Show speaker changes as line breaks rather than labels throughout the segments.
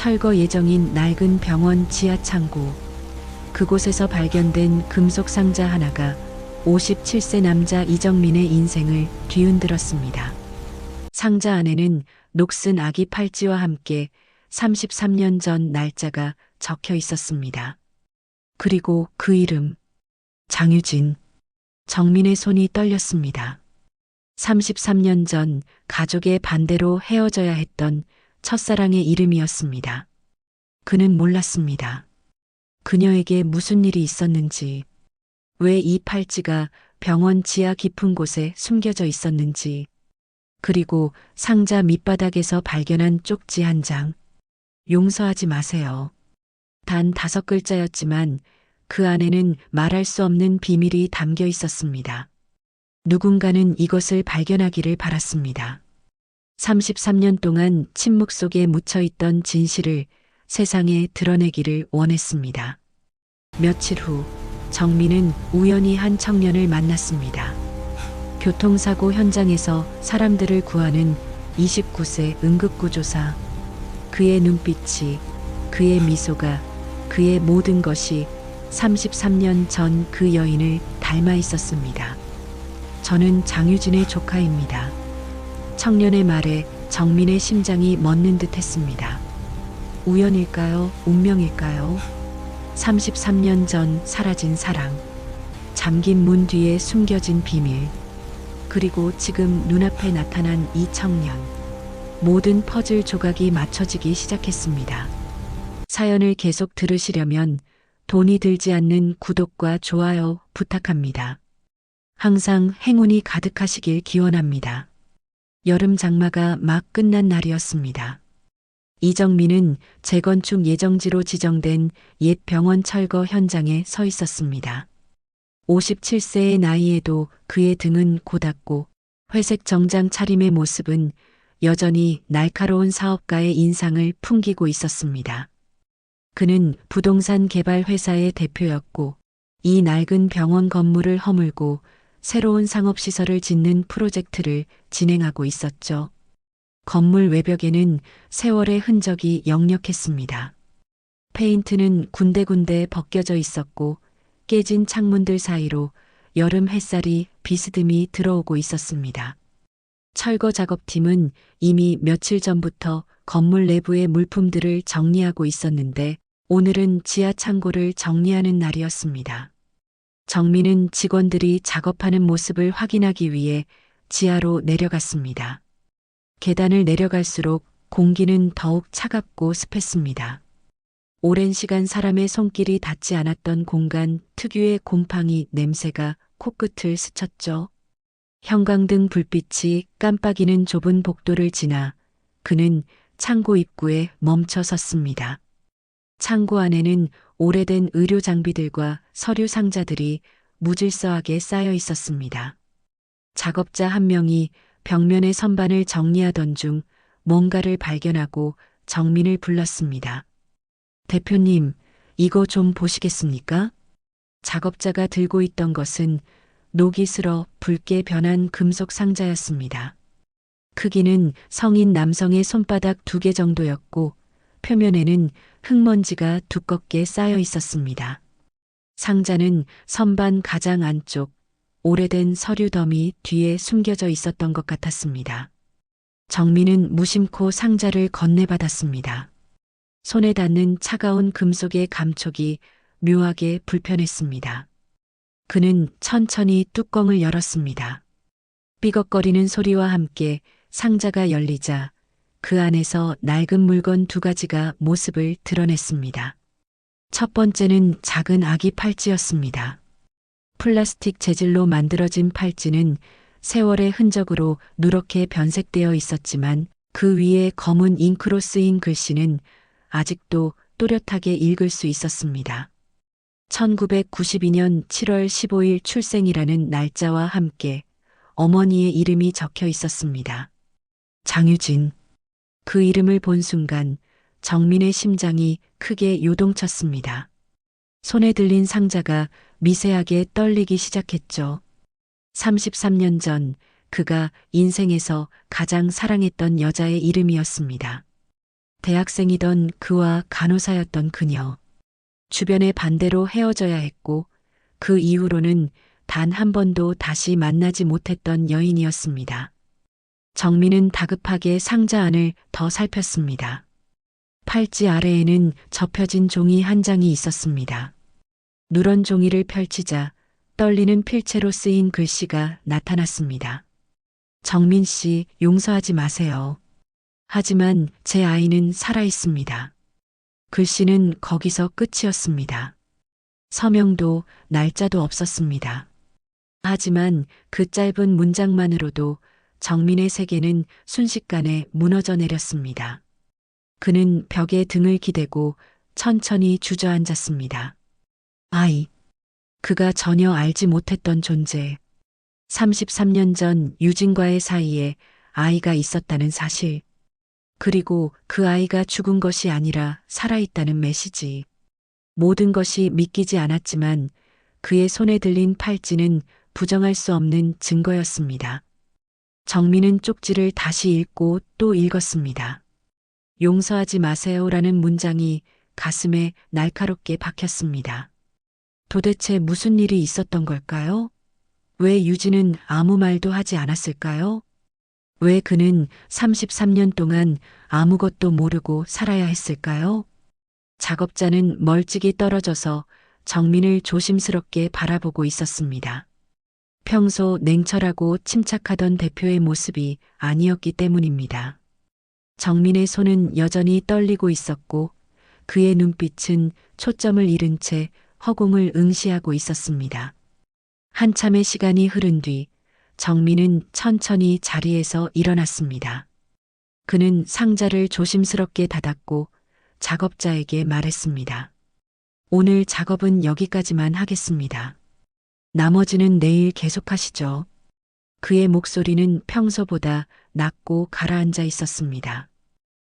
철거 예정인 낡은 병원 지하 창고. 그곳에서 발견된 금속 상자 하나가 57세 남자 이정민의 인생을 뒤흔들었습니다. 상자 안에는 녹슨 아기 팔찌와 함께 33년 전 날짜가 적혀 있었습니다. 그리고 그 이름, 장유진. 정민의 손이 떨렸습니다. 33년 전 가족의 반대로 헤어져야 했던 첫사랑의 이름이었습니다. 그는 몰랐습니다. 그녀에게 무슨 일이 있었는지, 왜 이 팔찌가 병원 지하 깊은 곳에 숨겨져 있었는지, 그리고 상자 밑바닥에서 발견한 쪽지 한 장. 용서하지 마세요. 단 5글자였지만 그 안에는 말할 수 없는 비밀이 담겨 있었습니다. 누군가는 이것을 발견하기를 바랐습니다. 33년 동안 침묵 속에 묻혀 있던 진실을 세상에 드러내기를 원했습니다. 며칠 후 정민은 우연히 한 청년을 만났습니다. 교통사고 현장에서 사람들을 구하는 29세 응급구조사. 그의 눈빛이, 그의 미소가, 그의 모든 것이 33년 전 그 여인을 닮아 있었습니다. 저는 장유진의 조카입니다. 청년의 말에 정민의 심장이 멎는 듯 했습니다. 우연일까요? 운명일까요? 33년 전 사라진 사랑, 잠긴 문 뒤에 숨겨진 비밀, 그리고 지금 눈앞에 나타난 이 청년. 모든 퍼즐 조각이 맞춰지기 시작했습니다. 사연을 계속 들으시려면 돈이 들지 않는 구독과 좋아요 부탁합니다. 항상 행운이 가득하시길 기원합니다. 여름 장마가 막 끝난 날이었습니다. 이정민은 재건축 예정지로 지정된 옛 병원 철거 현장에 서 있었습니다. 57세의 나이에도 그의 등은 고닫고 회색 정장 차림의 모습은 여전히 날카로운 사업가의 인상을 풍기고 있었습니다. 그는 부동산 개발 회사의 대표였고 이 낡은 병원 건물을 허물고 새로운 상업시설을 짓는 프로젝트를 진행하고 있었죠. 건물 외벽에는 세월의 흔적이 역력했습니다. 페인트는 군데군데 벗겨져 있었고 깨진 창문들 사이로 여름 햇살이 비스듬히 들어오고 있었습니다. 철거 작업팀은 이미 며칠 전부터 건물 내부의 물품들을 정리하고 있었는데 오늘은 지하 창고를 정리하는 날이었습니다. 정민은 직원들이 작업하는 모습을 확인하기 위해 지하로 내려갔습니다. 계단을 내려갈수록 공기는 더욱 차갑고 습했습니다. 오랜 시간 사람의 손길이 닿지 않았던 공간 특유의 곰팡이 냄새가 코끝을 스쳤죠. 형광등 불빛이 깜빡이는 좁은 복도를 지나 그는 창고 입구에 멈춰 섰습니다. 창고 안에는 오래된 의료 장비들과 서류 상자들이 무질서하게 쌓여 있었습니다. 작업자 한 명이 벽면의 선반을 정리하던 중 뭔가를 발견하고 정민을 불렀습니다. 대표님, 이거 좀 보시겠습니까? 작업자가 들고 있던 것은 녹이 슬어 붉게 변한 금속 상자였습니다. 크기는 성인 남성의 손바닥 2개 정도였고 표면에는 흙먼지가 두껍게 쌓여 있었습니다. 상자는 선반 가장 안쪽 오래된 서류 더미 뒤에 숨겨져 있었던 것 같았습니다. 정민은 무심코 상자를 건네받았습니다. 손에 닿는 차가운 금속의 감촉이 묘하게 불편했습니다. 그는 천천히 뚜껑을 열었습니다. 삐걱거리는 소리와 함께 상자가 열리자 그 안에서 낡은 물건 2가지가 모습을 드러냈습니다. 첫 번째는 작은 아기 팔찌였습니다. 플라스틱 재질로 만들어진 팔찌는 세월의 흔적으로 누렇게 변색되어 있었지만 그 위에 검은 잉크로 쓰인 글씨는 아직도 또렷하게 읽을 수 있었습니다. 1992년 7월 15일 출생이라는 날짜와 함께 어머니의 이름이 적혀 있었습니다. 장유진. 그 이름을 본 순간 정민의 심장이 크게 요동쳤습니다. 손에 들린 상자가 미세하게 떨리기 시작했죠. 33년 전 그가 인생에서 가장 사랑했던 여자의 이름이었습니다. 대학생이던 그와 간호사였던 그녀. 주변의 반대로 헤어져야 했고 그 이후로는 단 한 번도 다시 만나지 못했던 여인이었습니다. 정민은 다급하게 상자 안을 더 살폈습니다. 팔찌 아래에는 접혀진 종이 한 장이 있었습니다. 누런 종이를 펼치자 떨리는 필체로 쓰인 글씨가 나타났습니다. 정민 씨, 용서하지 마세요. 하지만 제 아이는 살아 있습니다. 글씨는 거기서 끝이었습니다. 서명도 날짜도 없었습니다. 하지만 그 짧은 문장만으로도 정민의 세계는 순식간에 무너져 내렸습니다. 그는 벽에 등을 기대고 천천히 주저앉았습니다. 아이. 그가 전혀 알지 못했던 존재. 33년 전 유진과의 사이에 아이가 있었다는 사실. 그리고 그 아이가 죽은 것이 아니라 살아있다는 메시지. 모든 것이 믿기지 않았지만 그의 손에 들린 팔찌는 부정할 수 없는 증거였습니다. 정민은 쪽지를 다시 읽고 또 읽었습니다. 용서하지 마세요라는 문장이 가슴에 날카롭게 박혔습니다. 도대체 무슨 일이 있었던 걸까요? 왜 유진은 아무 말도 하지 않았을까요? 왜 그는 33년 동안 아무것도 모르고 살아야 했을까요? 작업자는 멀찍이 떨어져서 정민을 조심스럽게 바라보고 있었습니다. 평소 냉철하고 침착하던 대표의 모습이 아니었기 때문입니다. 정민의 손은 여전히 떨리고 있었고 그의 눈빛은 초점을 잃은 채 허공을 응시하고 있었습니다. 한참의 시간이 흐른 뒤 정민은 천천히 자리에서 일어났습니다. 그는 상자를 조심스럽게 닫았고 작업자에게 말했습니다. 오늘 작업은 여기까지만 하겠습니다. 나머지는 내일 계속하시죠. 그의 목소리는 평소보다 낮고 가라앉아 있었습니다.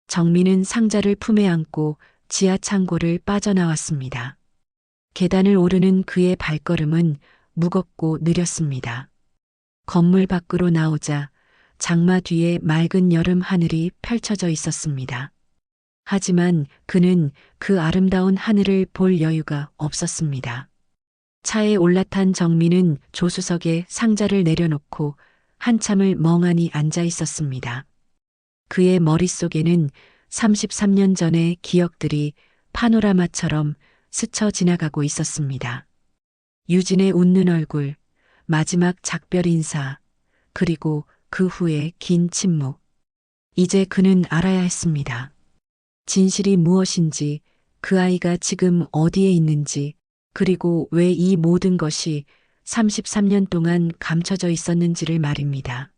정민은 상자를 품에 안고 지하 창고를 빠져나왔습니다. 계단을 오르는 그의 발걸음은 무겁고 느렸습니다. 건물 밖으로 나오자 장마 뒤에 맑은 여름 하늘이 펼쳐져 있었습니다. 하지만 그는 그 아름다운 하늘을 볼 여유가 없었습니다. 차에 올라탄 정민은 조수석에 상자를 내려놓고 한참을 멍하니 앉아 있었습니다. 그의 머릿속에는 33년 전의 기억들이 파노라마처럼 스쳐 지나가고 있었습니다. 유진의 웃는 얼굴, 마지막 작별 인사, 그리고 그 후에 긴 침묵. 이제 그는 알아야 했습니다. 진실이 무엇인지, 그 아이가 지금 어디에 있는지, 그리고 왜 이 모든 것이 33년 동안 감춰져 있었는지를 말입니다.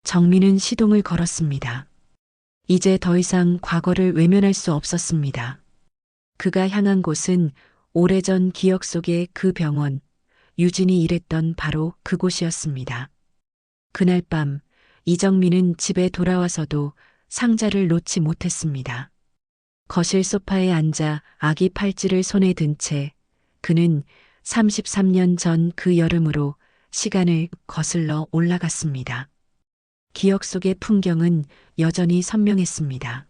정민은 시동을 걸었습니다. 이제 더 이상 과거를 외면할 수 없었습니다. 그가 향한 곳은 오래전 기억 속의 그 병원, 유진이 일했던 바로 그곳이었습니다. 그날 밤 이정민은 집에 돌아와서도 상자를 놓지 못했습니다. 거실 소파에 앉아 아기 팔찌를 손에 든 채 그는 33년 전 그 여름으로 시간을 거슬러 올라갔습니다. 기억 속의 풍경은 여전히 선명했습니다.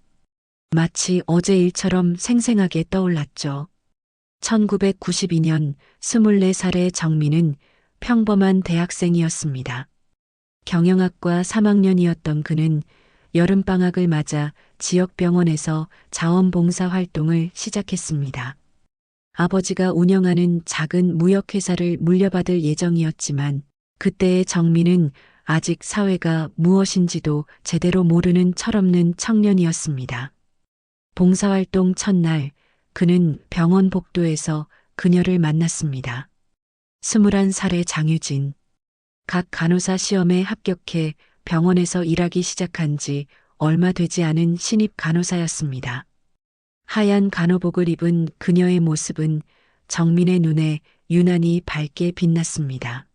마치 어제 일처럼 생생하게 떠올랐죠. 1992년 24살의 정민은 평범한 대학생이었습니다. 경영학과 3학년이었던 그는 여름방학을 맞아 지역병원에서 자원봉사 활동을 시작했습니다. 아버지가 운영하는 작은 무역회사를 물려받을 예정이었지만 그때의 정민은 아직 사회가 무엇인지도 제대로 모르는 철없는 청년이었습니다. 봉사활동 첫날 그는 병원 복도에서 그녀를 만났습니다. 21살의 장유진. 각 간호사 시험에 합격해 병원에서 일하기 시작한 지 얼마 되지 않은 신입 간호사였습니다. 하얀 간호복을 입은 그녀의 모습은 정민의 눈에 유난히 밝게 빛났습니다.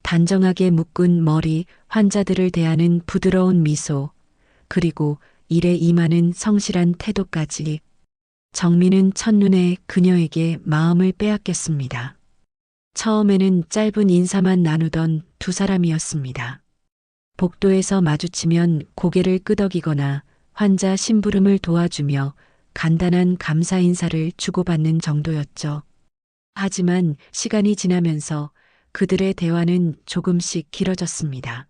단정하게 묶은 머리, 환자들을 대하는 부드러운 미소, 그리고 일에 임하는 성실한 태도까지 정민은 첫눈에 그녀에게 마음을 빼앗겼습니다. 처음에는 짧은 인사만 나누던 두 사람이었습니다. 복도에서 마주치면 고개를 끄덕이거나 환자 심부름을 도와주며 간단한 감사 인사를 주고받는 정도였죠. 하지만 시간이 지나면서 그들의 대화는 조금씩 길어졌습니다.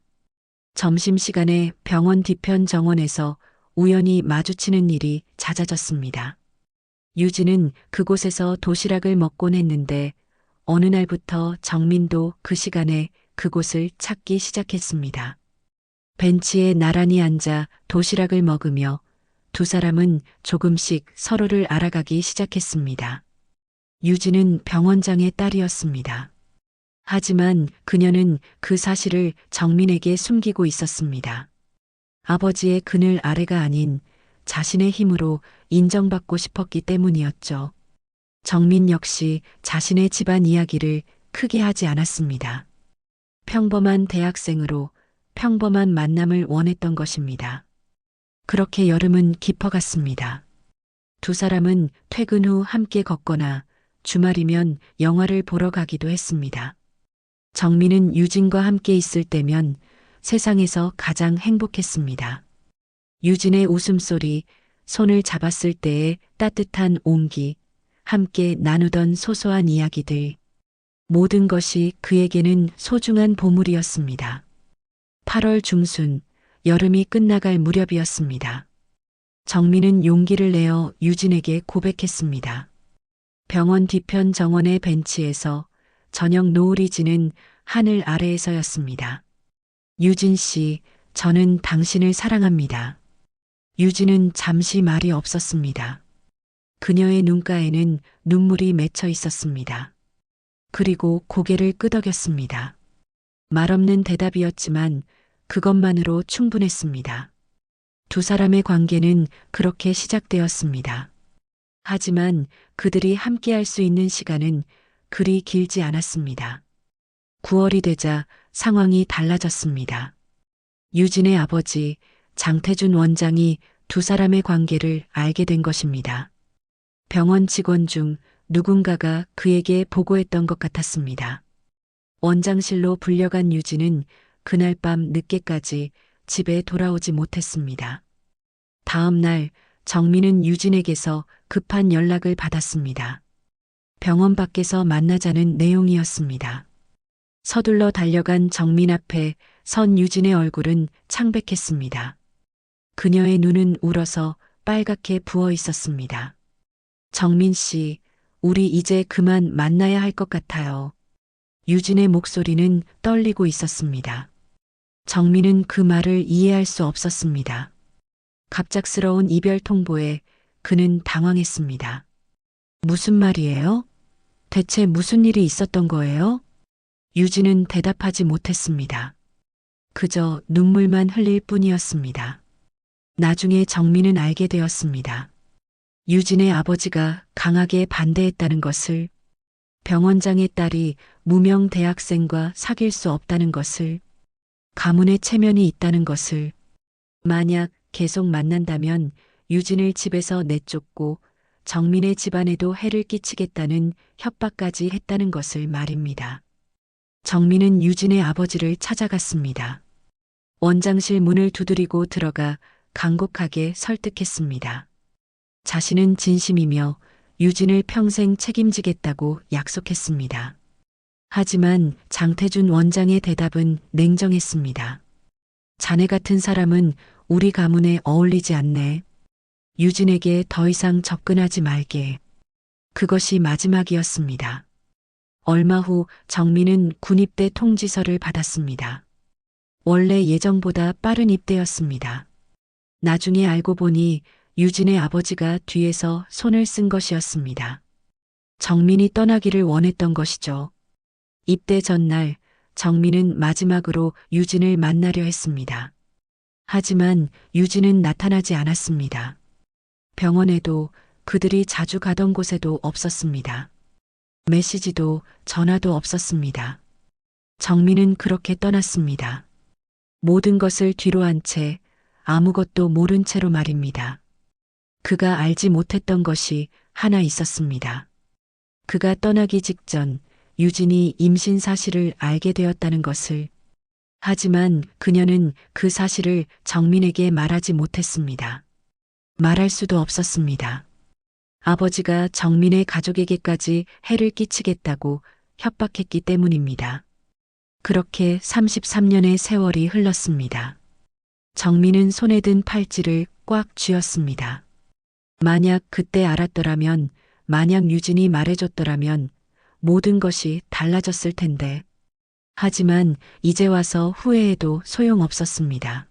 점심시간에 병원 뒤편 정원에서 우연히 마주치는 일이 잦아졌습니다. 유진은 그곳에서 도시락을 먹곤 했는데 어느 날부터 정민도 그 시간에 그곳을 찾기 시작했습니다. 벤치에 나란히 앉아 도시락을 먹으며 두 사람은 조금씩 서로를 알아가기 시작했습니다. 유진은 병원장의 딸이었습니다. 하지만 그녀는 그 사실을 정민에게 숨기고 있었습니다. 아버지의 그늘 아래가 아닌 자신의 힘으로 인정받고 싶었기 때문이었죠. 정민 역시 자신의 집안 이야기를 크게 하지 않았습니다. 평범한 대학생으로 평범한 만남을 원했던 것입니다. 그렇게 여름은 깊어갔습니다. 두 사람은 퇴근 후 함께 걷거나 주말이면 영화를 보러 가기도 했습니다. 정민은 유진과 함께 있을 때면 세상에서 가장 행복했습니다. 유진의 웃음소리, 손을 잡았을 때의 따뜻한 온기, 함께 나누던 소소한 이야기들, 모든 것이 그에게는 소중한 보물이었습니다. 8월 중순, 여름이 끝나갈 무렵이었습니다. 정민은 용기를 내어 유진에게 고백했습니다. 병원 뒤편 정원의 벤치에서 저녁 노을이 지는 하늘 아래에서였습니다. 유진 씨, 저는 당신을 사랑합니다. 유진은 잠시 말이 없었습니다. 그녀의 눈가에는 눈물이 맺혀 있었습니다. 그리고 고개를 끄덕였습니다. 말없는 대답이었지만 그것만으로 충분했습니다. 두 사람의 관계는 그렇게 시작되었습니다. 하지만 그들이 함께할 수 있는 시간은 그리 길지 않았습니다. 9월이 되자 상황이 달라졌습니다. 유진의 아버지 장태준 원장이 두 사람의 관계를 알게 된 것입니다. 병원 직원 중 누군가가 그에게 보고했던 것 같았습니다. 원장실로 불려간 유진은 그날 밤 늦게까지 집에 돌아오지 못했습니다. 다음 날 정민은 유진에게서 급한 연락을 받았습니다. 병원 밖에서 만나자는 내용이었습니다. 서둘러 달려간 정민 앞에 선 유진의 얼굴은 창백했습니다. 그녀의 눈은 울어서 빨갛게 부어 있었습니다. 정민 씨, 우리 이제 그만 만나야 할 것 같아요. 유진의 목소리는 떨리고 있었습니다. 정민은 그 말을 이해할 수 없었습니다. 갑작스러운 이별 통보에 그는 당황했습니다. 무슨 말이에요? 대체 무슨 일이 있었던 거예요? 유진은 대답하지 못했습니다. 그저 눈물만 흘릴 뿐이었습니다. 나중에 정민은 알게 되었습니다. 유진의 아버지가 강하게 반대했다는 것을, 병원장의 딸이 무명 대학생과 사귈 수 없다는 것을, 가문의 체면이 있다는 것을, 만약 계속 만난다면 유진을 집에서 내쫓고 정민의 집안에도 해를 끼치겠다는 협박까지 했다는 것을 말입니다. 정민은 유진의 아버지를 찾아갔습니다. 원장실 문을 두드리고 들어가 간곡하게 설득했습니다. 자신은 진심이며 유진을 평생 책임지겠다고 약속했습니다. 하지만 장태준 원장의 대답은 냉정했습니다. 자네 같은 사람은 우리 가문에 어울리지 않네. 유진에게 더 이상 접근하지 말게. 그것이 마지막이었습니다. 얼마 후 정민은 군입대 통지서를 받았습니다. 원래 예정보다 빠른 입대였습니다. 나중에 알고 보니 유진의 아버지가 뒤에서 손을 쓴 것이었습니다. 정민이 떠나기를 원했던 것이죠. 입대 전날 정민은 마지막으로 유진을 만나려 했습니다. 하지만 유진은 나타나지 않았습니다. 병원에도 그들이 자주 가던 곳에도 없었습니다. 메시지도 전화도 없었습니다. 정민은 그렇게 떠났습니다. 모든 것을 뒤로 한 채 아무것도 모른 채로 말입니다. 그가 알지 못했던 것이 하나 있었습니다. 그가 떠나기 직전 유진이 임신 사실을 알게 되었다는 것을. 하지만 그녀는 그 사실을 정민에게 말하지 못했습니다. 말할 수도 없었습니다. 아버지가 정민의 가족에게까지 해를 끼치겠다고 협박했기 때문입니다. 그렇게 33년의 세월이 흘렀습니다. 정민은 손에 든 팔찌를 꽉 쥐었습니다. 만약 그때 알았더라면, 만약 유진이 말해줬더라면 모든 것이 달라졌을 텐데. 하지만 이제 와서 후회해도 소용없었습니다.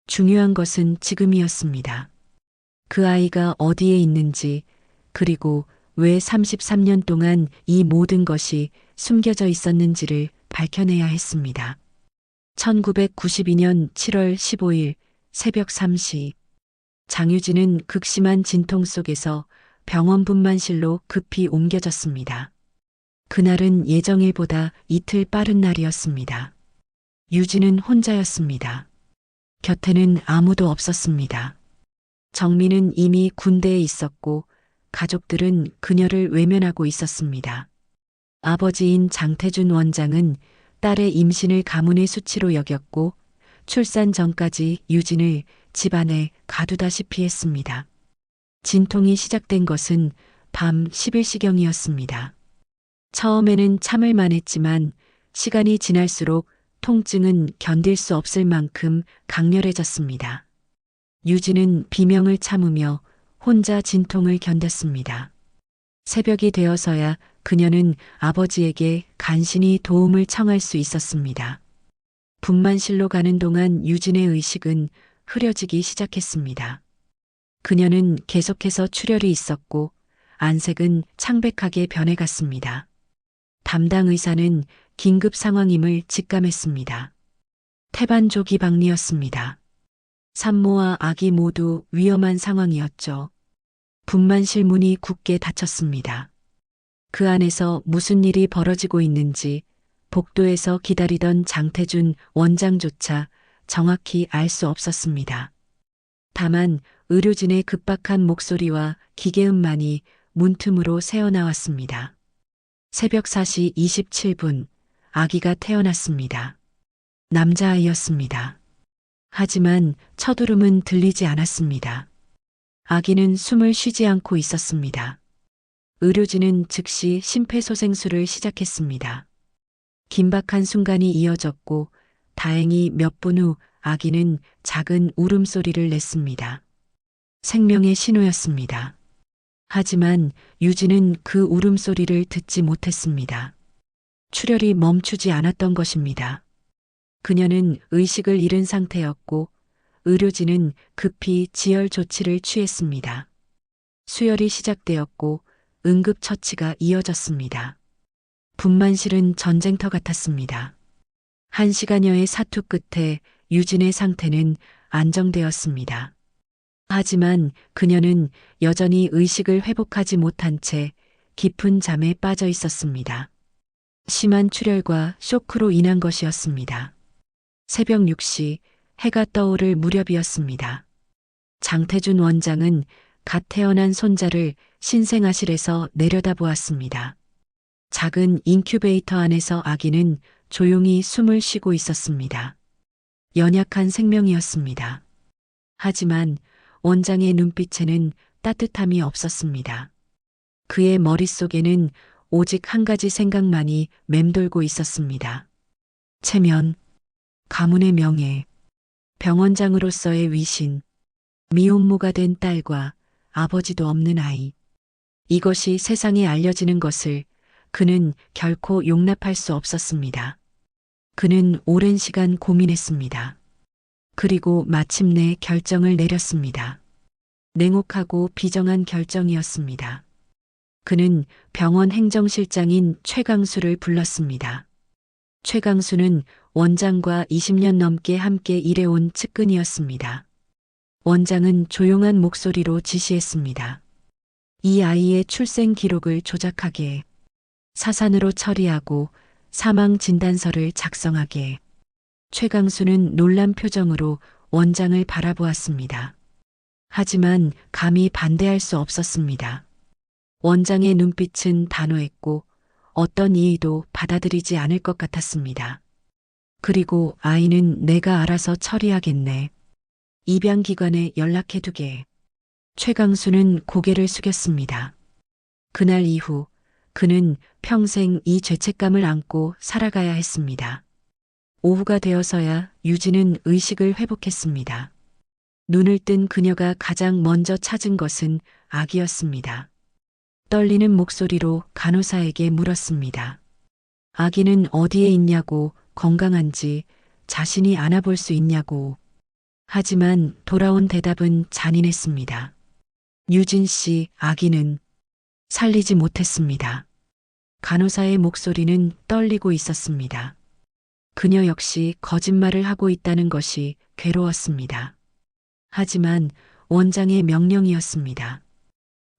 중요한 것은 지금이었습니다. 그 아이가 어디에 있는지, 그리고 왜 33년 동안 이 모든 것이 숨겨져 있었는지를 밝혀내야 했습니다. 1992년 7월 15일 새벽 3시, 장유진은 극심한 진통 속에서 병원 분만실로 급히 옮겨졌습니다. 그날은 예정일보다 이틀 빠른 날이었습니다. 유진은 혼자였습니다. 곁에는 아무도 없었습니다. 정민은 이미 군대에 있었고 가족들은 그녀를 외면하고 있었습니다. 아버지인 장태준 원장은 딸의 임신을 가문의 수치로 여겼고 출산 전까지 유진을 집안에 가두다시피 했습니다. 진통이 시작된 것은 밤 10일시경이었습니다. 처음에는 참을만 했지만 시간이 지날수록 통증은 견딜 수 없을 만큼 강렬해졌습니다. 유진은 비명을 참으며 혼자 진통을 견뎠습니다. 새벽이 되어서야 그녀는 아버지에게 간신히 도움을 청할 수 있었습니다. 분만실로 가는 동안 유진의 의식은 흐려지기 시작했습니다. 그녀는 계속해서 출혈이 있었고 안색은 창백하게 변해갔습니다. 담당 의사는 긴급 상황임을 직감했습니다. 태반조기박리였습니다. 산모와 아기 모두 위험한 상황이었죠. 분만실 문이 굳게 닫혔습니다. 그 안에서 무슨 일이 벌어지고 있는지 복도에서 기다리던 장태준 원장조차 정확히 알 수 없었습니다. 다만 의료진의 급박한 목소리와 기계음만이 문틈으로 새어나왔습니다. 새벽 4시 27분, 아기가 태어났습니다. 남자아이였습니다. 하지만 첫 울음은 들리지 않았습니다. 아기는 숨을 쉬지 않고 있었습니다. 의료진은 즉시 심폐소생술을 시작했습니다. 긴박한 순간이 이어졌고 다행히 몇 분 후 아기는 작은 울음소리를 냈습니다. 생명의 신호였습니다. 하지만 유진은 그 울음소리를 듣지 못했습니다. 출혈이 멈추지 않았던 것입니다. 그녀는 의식을 잃은 상태였고 의료진은 급히 지혈 조치를 취했습니다. 수혈이 시작되었고 응급처치가 이어졌습니다. 분만실은 전쟁터 같았습니다. 1시간여의 사투 끝에 유진의 상태는 안정되었습니다. 하지만 그녀는 여전히 의식을 회복하지 못한 채 깊은 잠에 빠져 있었습니다. 심한 출혈과 쇼크로 인한 것이었습니다. 새벽 6시 해가 떠오를 무렵이었습니다. 장태준 원장은 갓 태어난 손자를 신생아실에서 내려다보았습니다. 작은 인큐베이터 안에서 아기는 조용히 숨을 쉬고 있었습니다. 연약한 생명이었습니다. 하지만 원장의 눈빛에는 따뜻함이 없었습니다. 그의 머릿속에는 오직 한 가지 생각만이 맴돌고 있었습니다. 체면, 가문의 명예, 병원장으로서의 위신, 미혼모가 된 딸과 아버지도 없는 아이. 이것이 세상에 알려지는 것을 그는 결코 용납할 수 없었습니다. 그는 오랜 시간 고민했습니다. 그리고 마침내 결정을 내렸습니다. 냉혹하고 비정한 결정이었습니다. 그는 병원 행정실장인 최강수를 불렀습니다. 최강수는 원장과 20년 넘게 함께 일해온 측근이었습니다. 원장은 조용한 목소리로 지시했습니다. 이 아이의 출생 기록을 조작하게, 사산으로 처리하고 사망 진단서를 작성하게. 최강수는 놀란 표정으로 원장을 바라보았습니다. 하지만 감히 반대할 수 없었습니다. 원장의 눈빛은 단호했고 어떤 이의도 받아들이지 않을 것 같았습니다. 그리고 아이는 내가 알아서 처리하겠네. 입양기관에 연락해두게. 최강수는 고개를 숙였습니다. 그날 이후 그는 평생 이 죄책감을 안고 살아가야 했습니다. 오후가 되어서야 유진은 의식을 회복했습니다. 눈을 뜬 그녀가 가장 먼저 찾은 것은 아기였습니다. 떨리는 목소리로 간호사에게 물었습니다. 아기는 어디에 있냐고, 건강한지, 자신이 안아볼 수 있냐고. 하지만 돌아온 대답은 잔인했습니다. 유진 씨, 아기는 살리지 못했습니다. 간호사의 목소리는 떨리고 있었습니다. 그녀 역시 거짓말을 하고 있다는 것이 괴로웠습니다. 하지만 원장의 명령이었습니다.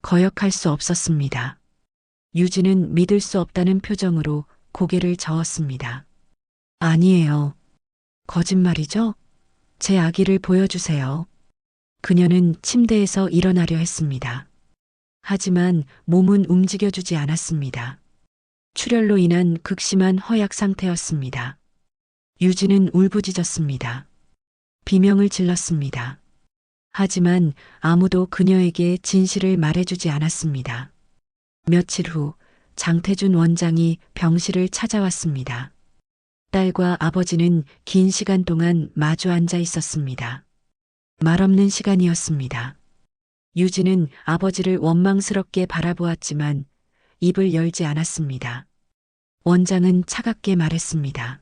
거역할 수 없었습니다. 유진은 믿을 수 없다는 표정으로 고개를 저었습니다. 아니에요. 거짓말이죠? 제 아기를 보여주세요. 그녀는 침대에서 일어나려 했습니다. 하지만 몸은 움직여주지 않았습니다. 출혈로 인한 극심한 허약 상태였습니다. 유진은 울부짖었습니다. 비명을 질렀습니다. 하지만 아무도 그녀에게 진실을 말해주지 않았습니다. 며칠 후 장태준 원장이 병실을 찾아왔습니다. 딸과 아버지는 긴 시간 동안 마주 앉아 있었습니다. 말없는 시간이었습니다. 유진은 아버지를 원망스럽게 바라보았지만 입을 열지 않았습니다. 원장은 차갑게 말했습니다.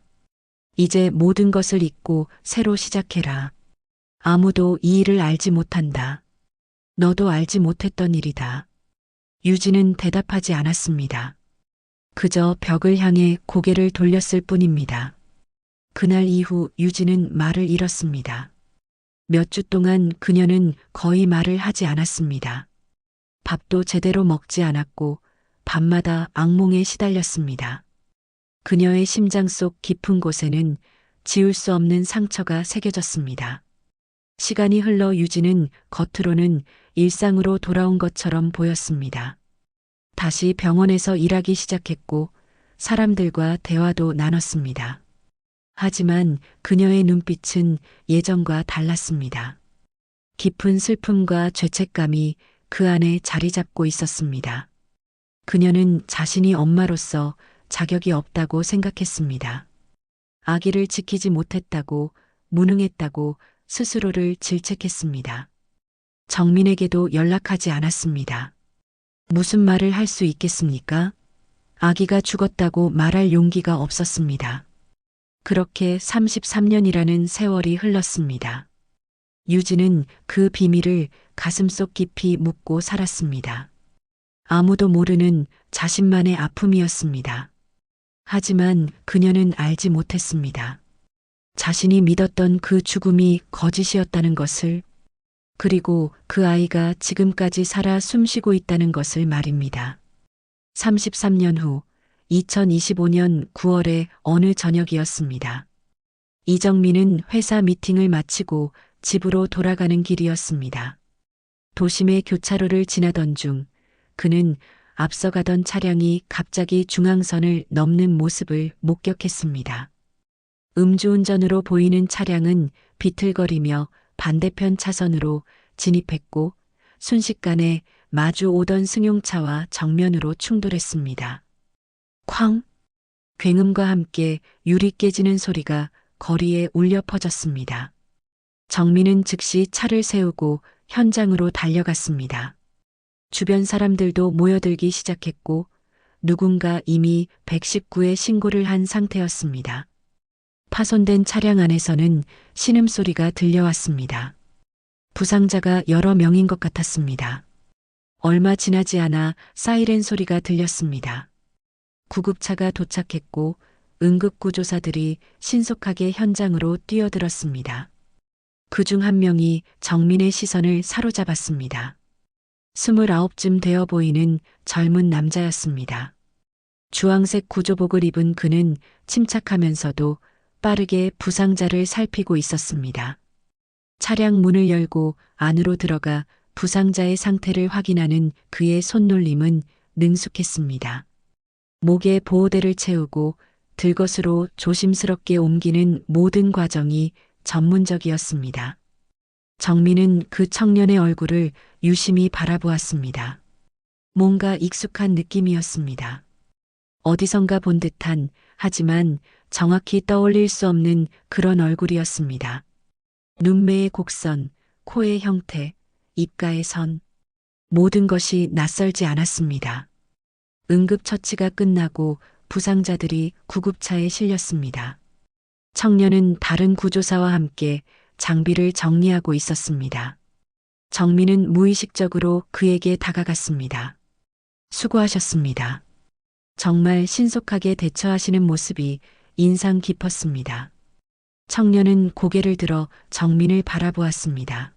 이제 모든 것을 잊고 새로 시작해라. 아무도 이 일을 알지 못한다. 너도 알지 못했던 일이다. 유진은 대답하지 않았습니다. 그저 벽을 향해 고개를 돌렸을 뿐입니다. 그날 이후 유진은 말을 잃었습니다. 몇 주 동안 그녀는 거의 말을 하지 않았습니다. 밥도 제대로 먹지 않았고 밤마다 악몽에 시달렸습니다. 그녀의 심장 속 깊은 곳에는 지울 수 없는 상처가 새겨졌습니다. 시간이 흘러 유진은 겉으로는 일상으로 돌아온 것처럼 보였습니다. 다시 병원에서 일하기 시작했고 사람들과 대화도 나눴습니다. 하지만 그녀의 눈빛은 예전과 달랐습니다. 깊은 슬픔과 죄책감이 그 안에 자리 잡고 있었습니다. 그녀는 자신이 엄마로서 자격이 없다고 생각했습니다. 아기를 지키지 못했다고, 무능했다고 스스로를 질책했습니다. 정민에게도 연락하지 않았습니다. 무슨 말을 할 수 있겠습니까? 아기가 죽었다고 말할 용기가 없었습니다. 그렇게 33년이라는 세월이 흘렀습니다. 유진은 그 비밀을 가슴속 깊이 묻고 살았습니다. 아무도 모르는 자신만의 아픔이었습니다. 하지만 그녀는 알지 못했습니다. 자신이 믿었던 그 죽음이 거짓이었다는 것을, 그리고 그 아이가 지금까지 살아 숨쉬고 있다는 것을 말입니다. 33년 후 2025년 9월의 어느 저녁이었습니다. 이정민은 회사 미팅을 마치고 집으로 돌아가는 길이었습니다. 도심의 교차로를 지나던 중 그는 앞서가던 차량이 갑자기 중앙선을 넘는 모습을 목격했습니다. 음주운전으로 보이는 차량은 비틀거리며 반대편 차선으로 진입했고 순식간에 마주 오던 승용차와 정면으로 충돌했습니다. 쾅! 굉음과 함께 유리 깨지는 소리가 거리에 울려 퍼졌습니다. 정민은 즉시 차를 세우고 현장으로 달려갔습니다. 주변 사람들도 모여들기 시작했고 누군가 이미 119에 신고를 한 상태였습니다. 파손된 차량 안에서는 신음소리가 들려왔습니다. 부상자가 여러 명인 것 같았습니다. 얼마 지나지 않아 사이렌 소리가 들렸습니다. 구급차가 도착했고 응급구조사들이 신속하게 현장으로 뛰어들었습니다. 그중 한 명이 정민의 시선을 사로잡았습니다. 29쯤 되어 보이는 젊은 남자였습니다. 주황색 구조복을 입은 그는 침착하면서도 빠르게 부상자를 살피고 있었습니다. 차량 문을 열고 안으로 들어가 부상자의 상태를 확인하는 그의 손놀림은 능숙했습니다. 목에 보호대를 채우고 들것으로 조심스럽게 옮기는 모든 과정이 전문적이었습니다. 정민은 그 청년의 얼굴을 유심히 바라보았습니다. 뭔가 익숙한 느낌이었습니다. 어디선가 본 듯한, 하지만 정확히 떠올릴 수 없는 그런 얼굴이었습니다. 눈매의 곡선, 코의 형태, 입가의 선, 모든 것이 낯설지 않았습니다. 응급처치가 끝나고 부상자들이 구급차에 실렸습니다. 청년은 다른 구조사와 함께 장비를 정리하고 있었습니다. 정민은 무의식적으로 그에게 다가갔습니다. 수고하셨습니다. 정말 신속하게 대처하시는 모습이 인상 깊었습니다. 청년은 고개를 들어 정민을 바라보았습니다.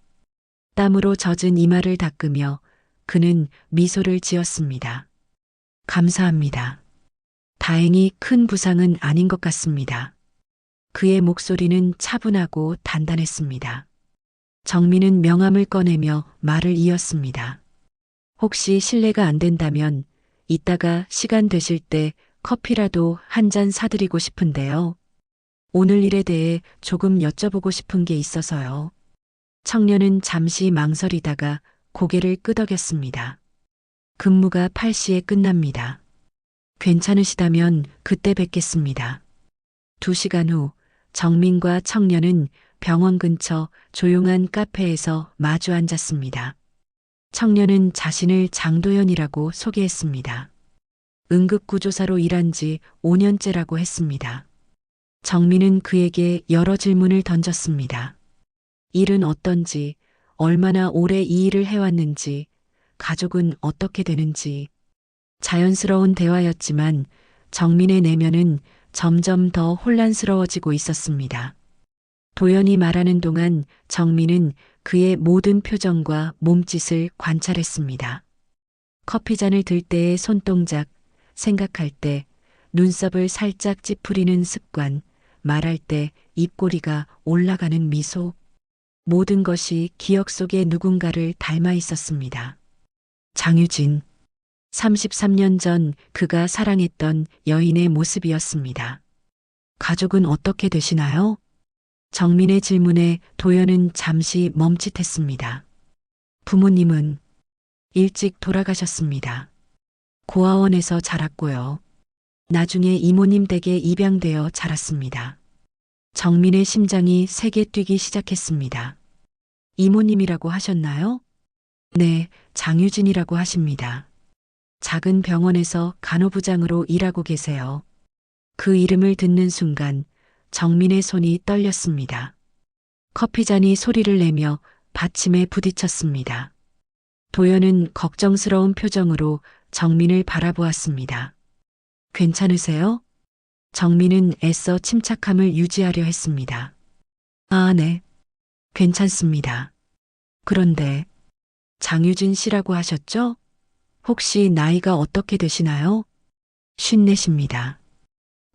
땀으로 젖은 이마를 닦으며 그는 미소를 지었습니다. 감사합니다. 다행히 큰 부상은 아닌 것 같습니다. 그의 목소리는 차분하고 단단했습니다. 정민은 명함을 꺼내며 말을 이었습니다. 혹시 실례가 안 된다면 이따가 시간 되실 때 커피라도 한 잔 사드리고 싶은데요. 오늘 일에 대해 조금 여쭤보고 싶은 게 있어서요. 청년은 잠시 망설이다가 고개를 끄덕였습니다. 근무가 8시에 끝납니다. 괜찮으시다면 그때 뵙겠습니다. 2시간 후 정민과 청년은 병원 근처 조용한 카페에서 마주 앉았습니다. 청년은 자신을 장도연이라고 소개했습니다. 응급구조사로 일한 지 5년째라고 했습니다. 정민은 그에게 여러 질문을 던졌습니다. 일은 어떤지, 얼마나 오래 이 일을 해왔는지, 가족은 어떻게 되는지. 자연스러운 대화였지만 정민의 내면은 점점 더 혼란스러워지고 있었습니다. 도연이 말하는 동안 정민은 그의 모든 표정과 몸짓을 관찰했습니다. 커피잔을 들 때의 손동작, 생각할 때 눈썹을 살짝 찌푸리는 습관, 말할 때 입꼬리가 올라가는 미소. 모든 것이 기억 속에 누군가를 닮아 있었습니다. 장유진. 33년 전 그가 사랑했던 여인의 모습이었습니다. 가족은 어떻게 되시나요? 정민의 질문에 도연은 잠시 멈칫했습니다. 부모님은 일찍 돌아가셨습니다. 고아원에서 자랐고요. 나중에 이모님 댁에 입양되어 자랐습니다. 정민의 심장이 세게 뛰기 시작했습니다. 이모님이라고 하셨나요? 네, 장유진이라고 하십니다. 작은 병원에서 간호부장으로 일하고 계세요. 그 이름을 듣는 순간 정민의 손이 떨렸습니다. 커피잔이 소리를 내며 받침에 부딪혔습니다. 도연은 걱정스러운 표정으로 정민을 바라보았습니다. 괜찮으세요? 정민은 애써 침착함을 유지하려 했습니다. 아, 네. 괜찮습니다. 그런데 장유진 씨라고 하셨죠? 혹시 나이가 어떻게 되시나요? 54입니다.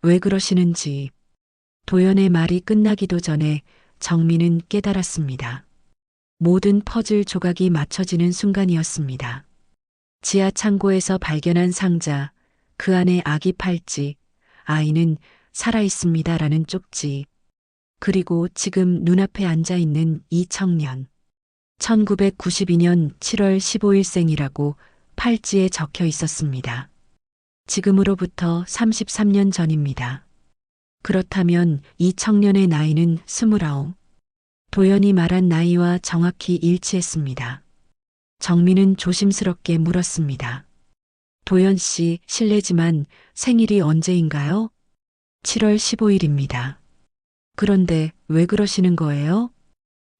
왜 그러시는지. 도연의 말이 끝나기도 전에 정민은 깨달았습니다. 모든 퍼즐 조각이 맞춰지는 순간이었습니다. 지하 창고에서 발견한 상자, 그 안에 아기 팔찌, 아이는 살아있습니다라는 쪽지, 그리고 지금 눈앞에 앉아있는 이 청년. 1992년 7월 15일 생이라고 팔찌에 적혀 있었습니다. 지금으로부터 33년 전입니다. 그렇다면 이 청년의 나이는 29. 도연이 말한 나이와 정확히 일치했습니다. 정민은 조심스럽게 물었습니다. 도연 씨, 실례지만 생일이 언제인가요? 7월 15일입니다. 그런데 왜 그러시는 거예요?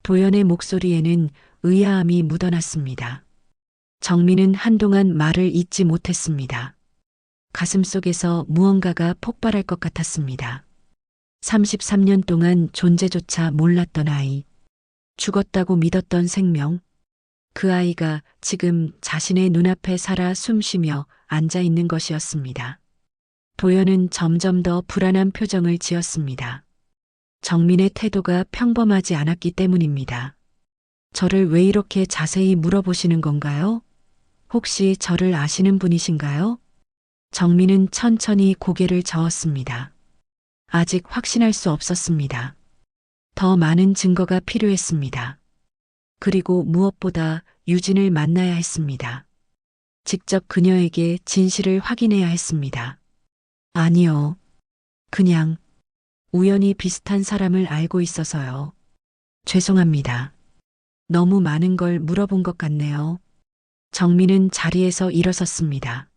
도연의 목소리에는 의아함이 묻어났습니다. 정민은 한동안 말을 잇지 못했습니다. 가슴속에서 무언가가 폭발할 것 같았습니다. 33년 동안 존재조차 몰랐던 아이, 죽었다고 믿었던 생명, 그 아이가 지금 자신의 눈앞에 살아 숨쉬며 앉아 있는 것이었습니다. 도연은 점점 더 불안한 표정을 지었습니다. 정민의 태도가 평범하지 않았기 때문입니다. 저를 왜 이렇게 자세히 물어보시는 건가요? 혹시 저를 아시는 분이신가요? 정민은 천천히 고개를 저었습니다. 아직 확신할 수 없었습니다. 더 많은 증거가 필요했습니다. 그리고 무엇보다 유진을 만나야 했습니다. 직접 그녀에게 진실을 확인해야 했습니다. 아니요. 그냥 우연히 비슷한 사람을 알고 있어서요. 죄송합니다. 너무 많은 걸 물어본 것 같네요. 정민은 자리에서 일어섰습니다.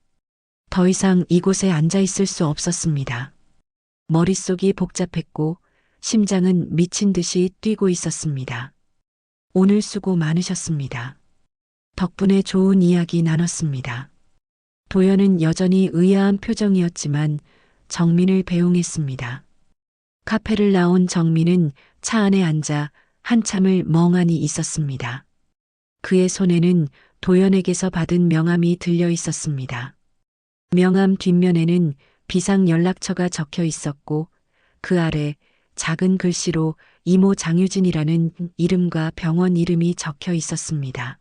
더 이상 이곳에 앉아 있을 수 없었습니다. 머릿속이 복잡했고 심장은 미친 듯이 뛰고 있었습니다. 오늘 수고 많으셨습니다. 덕분에 좋은 이야기 나눴습니다. 도연은 여전히 의아한 표정이었지만 정민을 배웅했습니다. 카페를 나온 정민은 차 안에 앉아 한참을 멍하니 있었습니다. 그의 손에는 도연에게서 받은 명함이 들려 있었습니다. 명함 뒷면에는 비상 연락처가 적혀 있었고 그 아래 작은 글씨로 이모 장유진이라는 이름과 병원 이름이 적혀 있었습니다.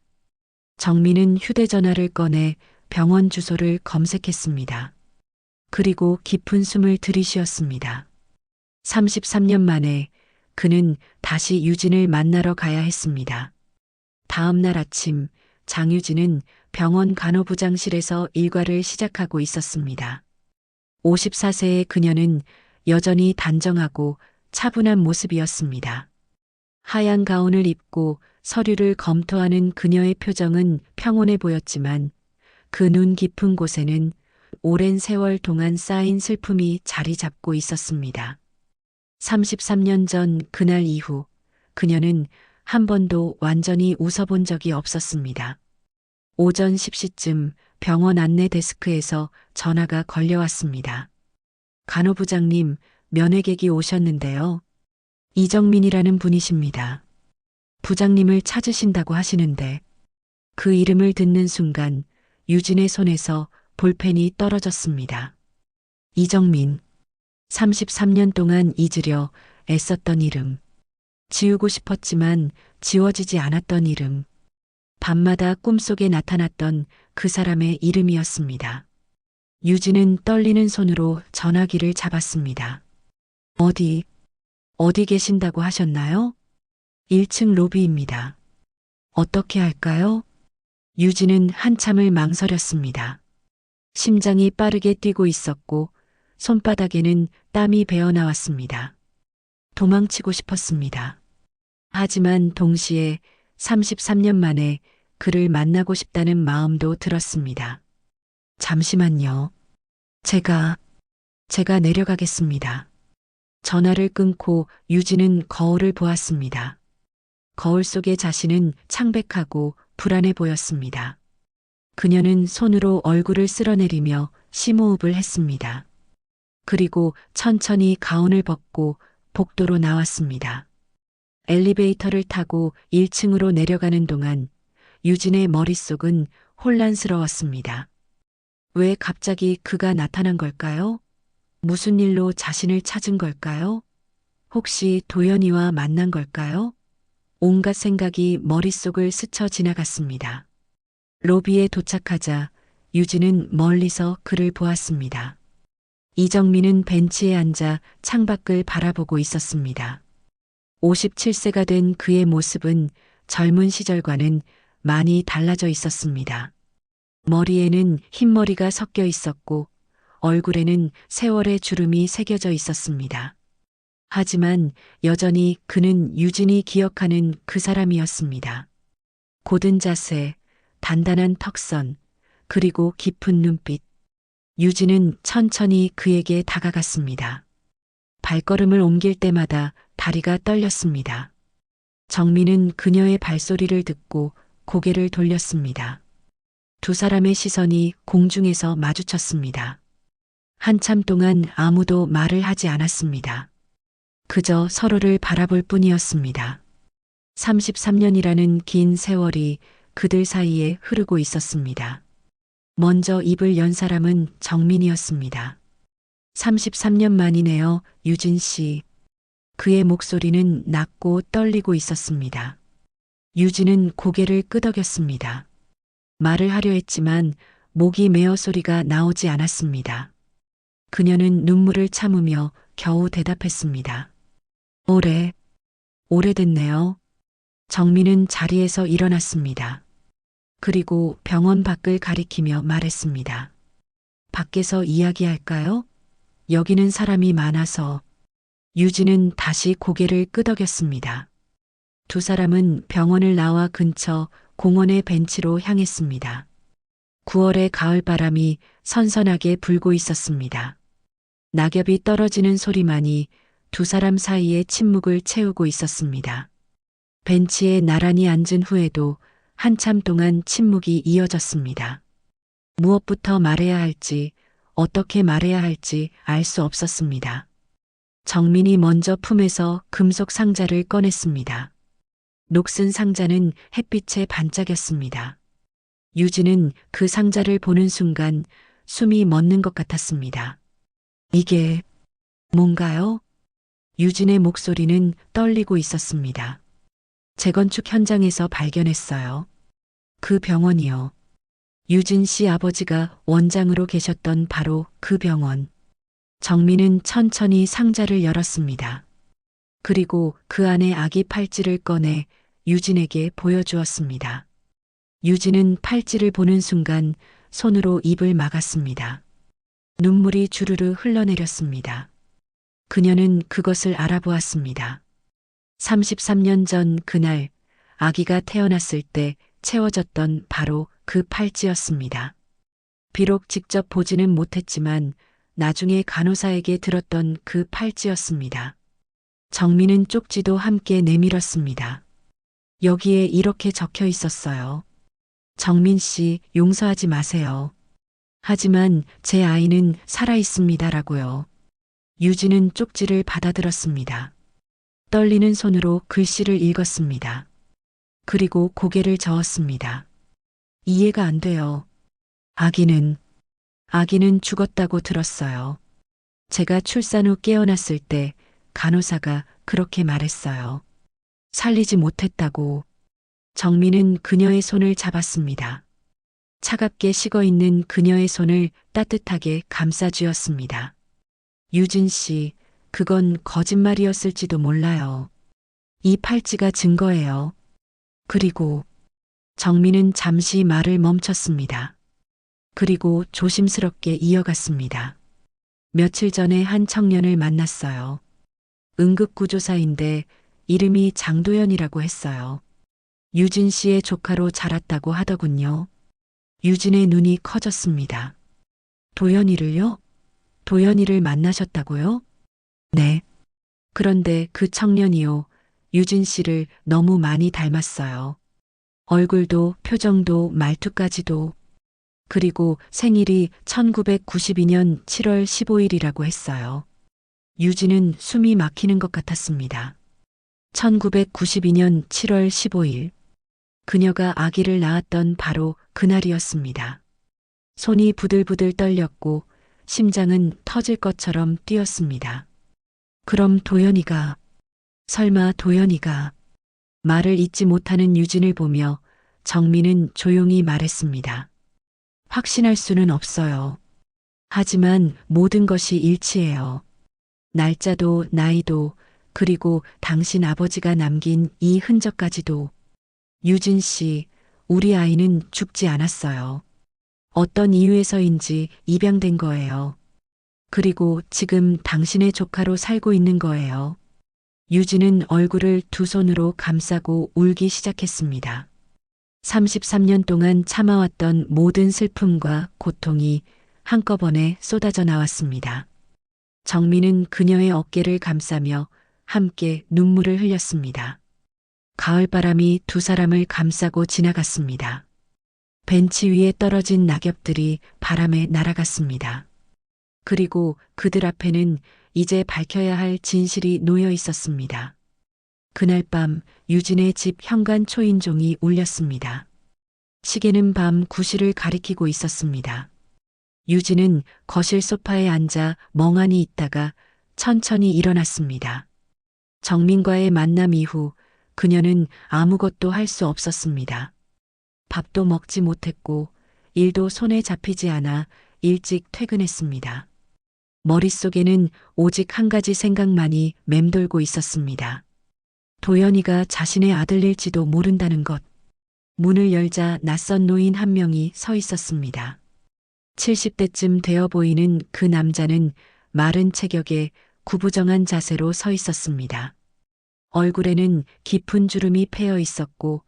정민은 휴대전화를 꺼내 병원 주소를 검색했습니다. 그리고 깊은 숨을 들이쉬었습니다. 33년 만에 그는 다시 유진을 만나러 가야 했습니다. 다음 날 아침 장유진은 병원 간호부장실에서 일과를 시작하고 있었습니다. 54세의 그녀는 여전히 단정하고 차분한 모습이었습니다. 하얀 가운을 입고 서류를 검토하는 그녀의 표정은 평온해 보였지만 그 눈 깊은 곳에는 오랜 세월 동안 쌓인 슬픔이 자리 잡고 있었습니다. 33년 전 그날 이후 그녀는 한 번도 완전히 웃어본 적이 없었습니다. 오전 10시쯤 병원 안내 데스크에서 전화가 걸려왔습니다. 간호부장님, 면회객이 오셨는데요. 이정민이라는 분이십니다. 부장님을 찾으신다고 하시는데 그 이름을 듣는 순간 유진의 손에서 볼펜이 떨어졌습니다. 이정민. 33년 동안 잊으려 애썼던 이름. 지우고 싶었지만 지워지지 않았던 이름. 밤마다 꿈속에 나타났던 그 사람의 이름이었습니다. 유진은 떨리는 손으로 전화기를 잡았습니다. 어디 계신다고 하셨나요? 1층 로비입니다. 어떻게 할까요? 유진은 한참을 망설였습니다. 심장이 빠르게 뛰고 있었고 손바닥에는 땀이 배어 나왔습니다. 도망치고 싶었습니다. 하지만 동시에 33년 만에 그를 만나고 싶다는 마음도 들었습니다. 잠시만요. 제가 내려가겠습니다. 전화를 끊고 유진은 거울을 보았습니다. 거울 속의 자신은 창백하고 불안해 보였습니다. 그녀는 손으로 얼굴을 쓸어내리며 심호흡을 했습니다. 그리고 천천히 가운을 벗고 복도로 나왔습니다. 엘리베이터를 타고 1층으로 내려가는 동안 유진의 머릿속은 혼란스러웠습니다. 왜 갑자기 그가 나타난 걸까요? 무슨 일로 자신을 찾은 걸까요? 혹시 도연이와 만난 걸까요? 온갖 생각이 머릿속을 스쳐 지나갔습니다. 로비에 도착하자 유진은 멀리서 그를 보았습니다. 이정민은 벤치에 앉아 창밖을 바라보고 있었습니다. 57세가 된 그의 모습은 젊은 시절과는 많이 달라져 있었습니다. 머리에는 흰머리가 섞여 있었고 얼굴에는 세월의 주름이 새겨져 있었습니다. 하지만 여전히 그는 유진이 기억하는 그 사람이었습니다. 고든 자세, 단단한 턱선, 그리고 깊은 눈빛. 유진은 천천히 그에게 다가갔습니다. 발걸음을 옮길 때마다 다리가 떨렸습니다. 정민은 그녀의 발소리를 듣고 고개를 돌렸습니다. 두 사람의 시선이 공중에서 마주쳤습니다. 한참 동안 아무도 말을 하지 않았습니다. 그저 서로를 바라볼 뿐이었습니다. 33년이라는 긴 세월이 그들 사이에 흐르고 있었습니다. 먼저 입을 연 사람은 정민이었습니다. 33년 만이네요, 유진 씨. 그의 목소리는 낮고 떨리고 있었습니다. 유진은 고개를 끄덕였습니다. 말을 하려 했지만 목이 메어 소리가 나오지 않았습니다. 그녀는 눈물을 참으며 겨우 대답했습니다. 오래됐네요. 정민은 자리에서 일어났습니다. 그리고 병원 밖을 가리키며 말했습니다. 밖에서 이야기할까요? 여기는 사람이 많아서. 유진은 다시 고개를 끄덕였습니다. 두 사람은 병원을 나와 근처 공원의 벤치로 향했습니다. 9월의 가을바람이 선선하게 불고 있었습니다. 낙엽이 떨어지는 소리만이 두 사람 사이의 침묵을 채우고 있었습니다. 벤치에 나란히 앉은 후에도 한참 동안 침묵이 이어졌습니다. 무엇부터 말해야 할지, 어떻게 말해야 할지 알 수 없었습니다. 정민이 먼저 품에서 금속 상자를 꺼냈습니다. 녹슨 상자는 햇빛에 반짝였습니다. 유진은 그 상자를 보는 순간 숨이 멎는 것 같았습니다. 이게 뭔가요? 유진의 목소리는 떨리고 있었습니다. 재건축 현장에서 발견했어요. 그 병원이요. 유진 씨 아버지가 원장으로 계셨던 바로 그 병원. 정민은 천천히 상자를 열었습니다. 그리고 그 안에 아기 팔찌를 꺼내 유진에게 보여주었습니다. 유진은 팔찌를 보는 순간 손으로 입을 막았습니다. 눈물이 주르르 흘러내렸습니다. 그녀는 그것을 알아보았습니다. 33년 전 그날 아기가 태어났을 때 채워졌던 바로 그 팔찌였습니다. 비록 직접 보지는 못했지만 나중에 간호사에게 들었던 그 팔찌였습니다. 정민은 쪽지도 함께 내밀었습니다. 여기에 이렇게 적혀 있었어요. 정민 씨, 용서하지 마세요. 하지만 제 아이는 살아있습니다라고요. 유진은 쪽지를 받아들었습니다. 떨리는 손으로 글씨를 읽었습니다. 그리고 고개를 저었습니다. 이해가 안 돼요. 아기는 죽었다고 들었어요. 제가 출산 후 깨어났을 때 간호사가 그렇게 말했어요. 살리지 못했다고. 정민은 그녀의 손을 잡았습니다. 차갑게 식어 있는 그녀의 손을 따뜻하게 감싸주었습니다. 유진 씨, 그건 거짓말이었을지도 몰라요. 이 팔찌가 증거예요. 그리고 정민은 잠시 말을 멈췄습니다. 그리고 조심스럽게 이어갔습니다. 며칠 전에 한 청년을 만났어요. 응급구조사인데 이름이 장도연이라고 했어요. 유진 씨의 조카로 자랐다고 하더군요. 유진의 눈이 커졌습니다. 도연이를요? 도연이를 만나셨다고요? 네. 그런데 그 청년이요. 유진 씨를 너무 많이 닮았어요. 얼굴도 표정도 말투까지도. 그리고 생일이 1992년 7월 15일이라고 했어요. 유진은 숨이 막히는 것 같았습니다. 1992년 7월 15일. 그녀가 아기를 낳았던 바로 그날이었습니다. 손이 부들부들 떨렸고 심장은 터질 것처럼 뛰었습니다. 그럼 도연이가, 설마 도연이가, 말을 잇지 못하는 유진을 보며 정민은 조용히 말했습니다. 확신할 수는 없어요. 하지만 모든 것이 일치해요. 날짜도 나이도 그리고 당신 아버지가 남긴 이 흔적까지도. 유진 씨, 우리 아이는 죽지 않았어요. 어떤 이유에서인지 입양된 거예요. 그리고 지금 당신의 조카로 살고 있는 거예요. 유진은 얼굴을 두 손으로 감싸고 울기 시작했습니다. 33년 동안 참아왔던 모든 슬픔과 고통이 한꺼번에 쏟아져 나왔습니다. 정민은 그녀의 어깨를 감싸며 함께 눈물을 흘렸습니다. 가을바람이 두 사람을 감싸고 지나갔습니다. 벤치 위에 떨어진 낙엽들이 바람에 날아갔습니다. 그리고 그들 앞에는 이제 밝혀야 할 진실이 놓여 있었습니다. 그날 밤 유진의 집 현관 초인종이 울렸습니다. 시계는 밤 9시를 가리키고 있었습니다. 유진은 거실 소파에 앉아 멍하니 있다가 천천히 일어났습니다. 정민과의 만남 이후 그녀는 아무것도 할 수 없었습니다. 밥도 먹지 못했고 일도 손에 잡히지 않아 일찍 퇴근했습니다. 머릿속에는 오직 한 가지 생각만이 맴돌고 있었습니다. 도연이가 자신의 아들일지도 모른다는 것. 문을 열자 낯선 노인 한 명이 서 있었습니다. 70대쯤 되어 보이는 그 남자는 마른 체격에 구부정한 자세로 서 있었습니다. 얼굴에는 깊은 주름이 패여 있었고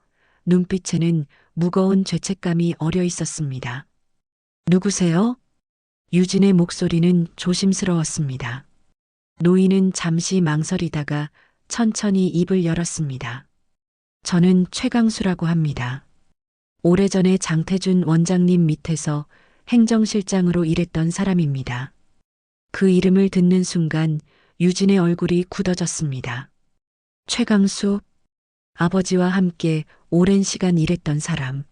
눈빛에는 무거운 죄책감이 어려 있었습니다. 누구세요? 유진의 목소리는 조심스러웠습니다. 노인은 잠시 망설이다가 천천히 입을 열었습니다. 저는 최강수라고 합니다. 오래전에 장태준 원장님 밑에서 행정실장으로 일했던 사람입니다. 그 이름을 듣는 순간 유진의 얼굴이 굳어졌습니다. 최강수, 아버지와 함께 오랜 시간 일했던 사람.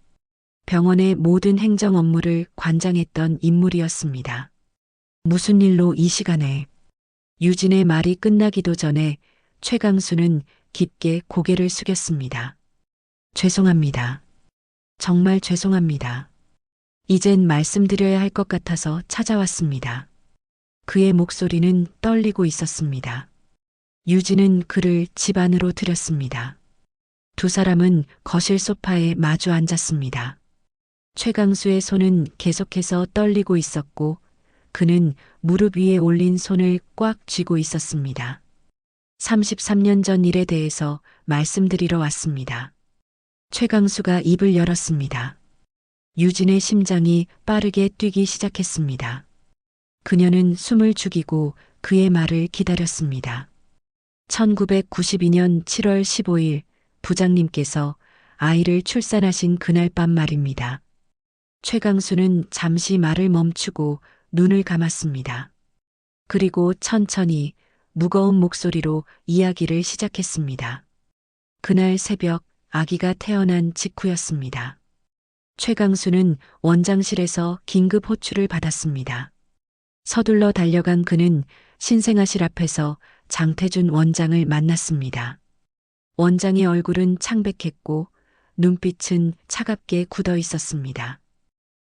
병원의 모든 행정 업무를 관장했던 인물이었습니다. 무슨 일로 이 시간에? 유진의 말이 끝나기도 전에 최강수는 깊게 고개를 숙였습니다. 죄송합니다. 정말 죄송합니다. 이젠 말씀드려야 할 것 같아서 찾아왔습니다. 그의 목소리는 떨리고 있었습니다. 유진은 그를 집 안으로 들였습니다. 두 사람은 거실 소파에 마주 앉았습니다. 최강수의 손은 계속해서 떨리고 있었고 그는 무릎 위에 올린 손을 꽉 쥐고 있었습니다. 33년 전 일에 대해서 말씀드리러 왔습니다. 최강수가 입을 열었습니다. 유진의 심장이 빠르게 뛰기 시작했습니다. 그녀는 숨을 죽이고 그의 말을 기다렸습니다. 1992년 7월 15일 부장님께서 아이를 출산하신 그날 밤 말입니다. 최강수는 잠시 말을 멈추고 눈을 감았습니다. 그리고 천천히 무거운 목소리로 이야기를 시작했습니다. 그날 새벽 아기가 태어난 직후였습니다. 최강수는 원장실에서 긴급 호출을 받았습니다. 서둘러 달려간 그는 신생아실 앞에서 장태준 원장을 만났습니다. 원장의 얼굴은 창백했고 눈빛은 차갑게 굳어 있었습니다.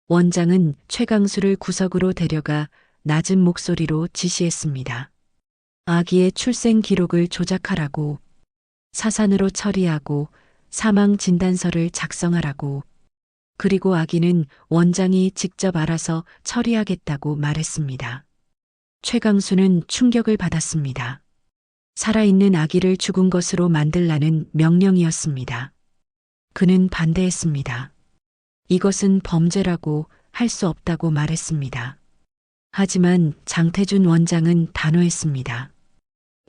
원장은 최강수를 구석으로 데려가 낮은 목소리로 지시했습니다. 아기의 출생 기록을 조작하라고, 사산으로 처리하고 사망 진단서를 작성하라고, 그리고 아기는 원장이 직접 알아서 처리하겠다고 말했습니다. 최강수는 충격을 받았습니다. 살아있는 아기를 죽은 것으로 만들라는 명령이었습니다. 그는 반대했습니다. 이것은 범죄라고 할 수 없다고 말했습니다. 하지만 장태준 원장은 단호했습니다.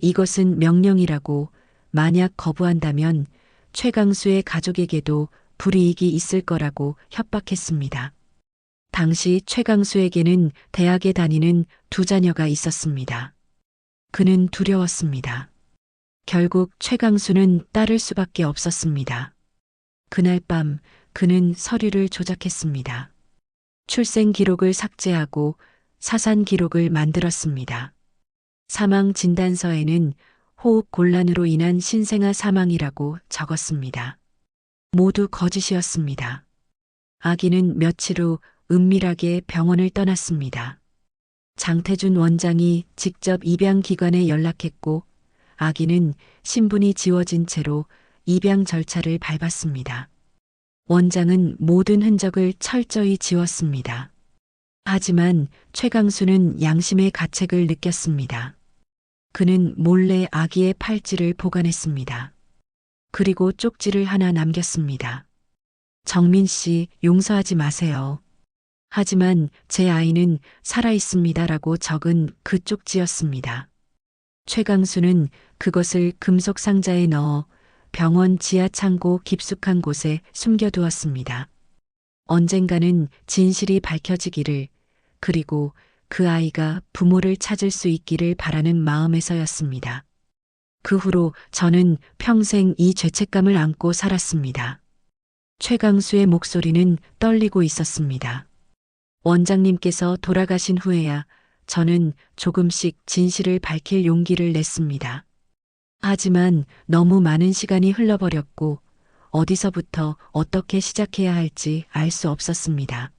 이것은 명령이라고, 만약 거부한다면 최강수의 가족에게도 불이익이 있을 거라고 협박했습니다. 당시 최강수에게는 대학에 다니는 두 자녀가 있었습니다. 그는 두려웠습니다. 결국 최강수는 따를 수밖에 없었습니다. 그날 밤 그는 서류를 조작했습니다. 출생 기록을 삭제하고 사산 기록을 만들었습니다. 사망 진단서에는 호흡 곤란으로 인한 신생아 사망이라고 적었습니다. 모두 거짓이었습니다. 아기는 며칠 후 은밀하게 병원을 떠났습니다. 장태준 원장이 직접 입양기관에 연락했고 아기는 신분이 지워진 채로 입양 절차를 밟았습니다. 원장은 모든 흔적을 철저히 지웠습니다. 하지만 최강수는 양심의 가책을 느꼈습니다. 그는 몰래 아기의 팔찌를 보관했습니다. 그리고 쪽지를 하나 남겼습니다. 정민 씨, 용서하지 마세요. 하지만 제 아이는 살아있습니다라고 적은 그 쪽지였습니다. 최강수는 그것을 금속 상자에 넣어 병원 지하 창고 깊숙한 곳에 숨겨두었습니다. 언젠가는 진실이 밝혀지기를, 그리고 그 아이가 부모를 찾을 수 있기를 바라는 마음에서였습니다. 그 후로 저는 평생 이 죄책감을 안고 살았습니다. 최강수의 목소리는 떨리고 있었습니다. 원장님께서 돌아가신 후에야 저는 조금씩 진실을 밝힐 용기를 냈습니다. 하지만 너무 많은 시간이 흘러버렸고 어디서부터 어떻게 시작해야 할지 알 수 없었습니다.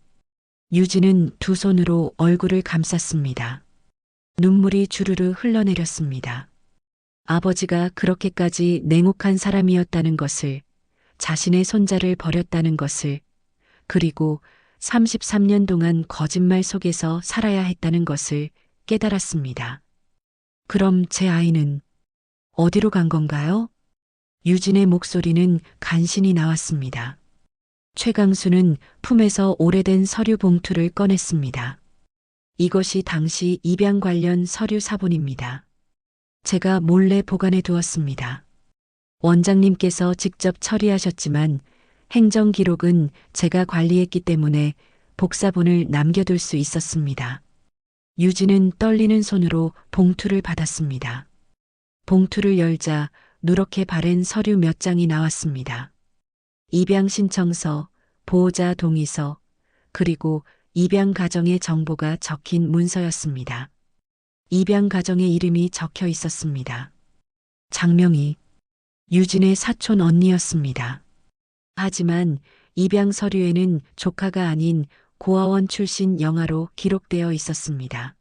유진은 두 손으로 얼굴을 감쌌습니다. 눈물이 주르르 흘러내렸습니다. 아버지가 그렇게까지 냉혹한 사람이었다는 것을, 자신의 손자를 버렸다는 것을, 그리고 33년 동안 거짓말 속에서 살아야 했다는 것을 깨달았습니다. 그럼 제 아이는 어디로 간 건가요? 유진의 목소리는 간신히 나왔습니다. 최강수는 품에서 오래된 서류 봉투를 꺼냈습니다. 이것이 당시 입양 관련 서류 사본입니다. 제가 몰래 보관해 두었습니다. 원장님께서 직접 처리하셨지만 행정 기록은 제가 관리했기 때문에 복사본을 남겨둘 수 있었습니다. 유진은 떨리는 손으로 봉투를 받았습니다. 봉투를 열자 누렇게 바랜 서류 몇 장이 나왔습니다. 입양 신청서, 보호자 동의서, 그리고 입양 가정의 정보가 적힌 문서였습니다. 입양 가정의 이름이 적혀 있었습니다. 장명희, 유진의 사촌 언니였습니다. 하지만 입양 서류에는 조카가 아닌 고아원 출신 영아로 기록되어 있었습니다.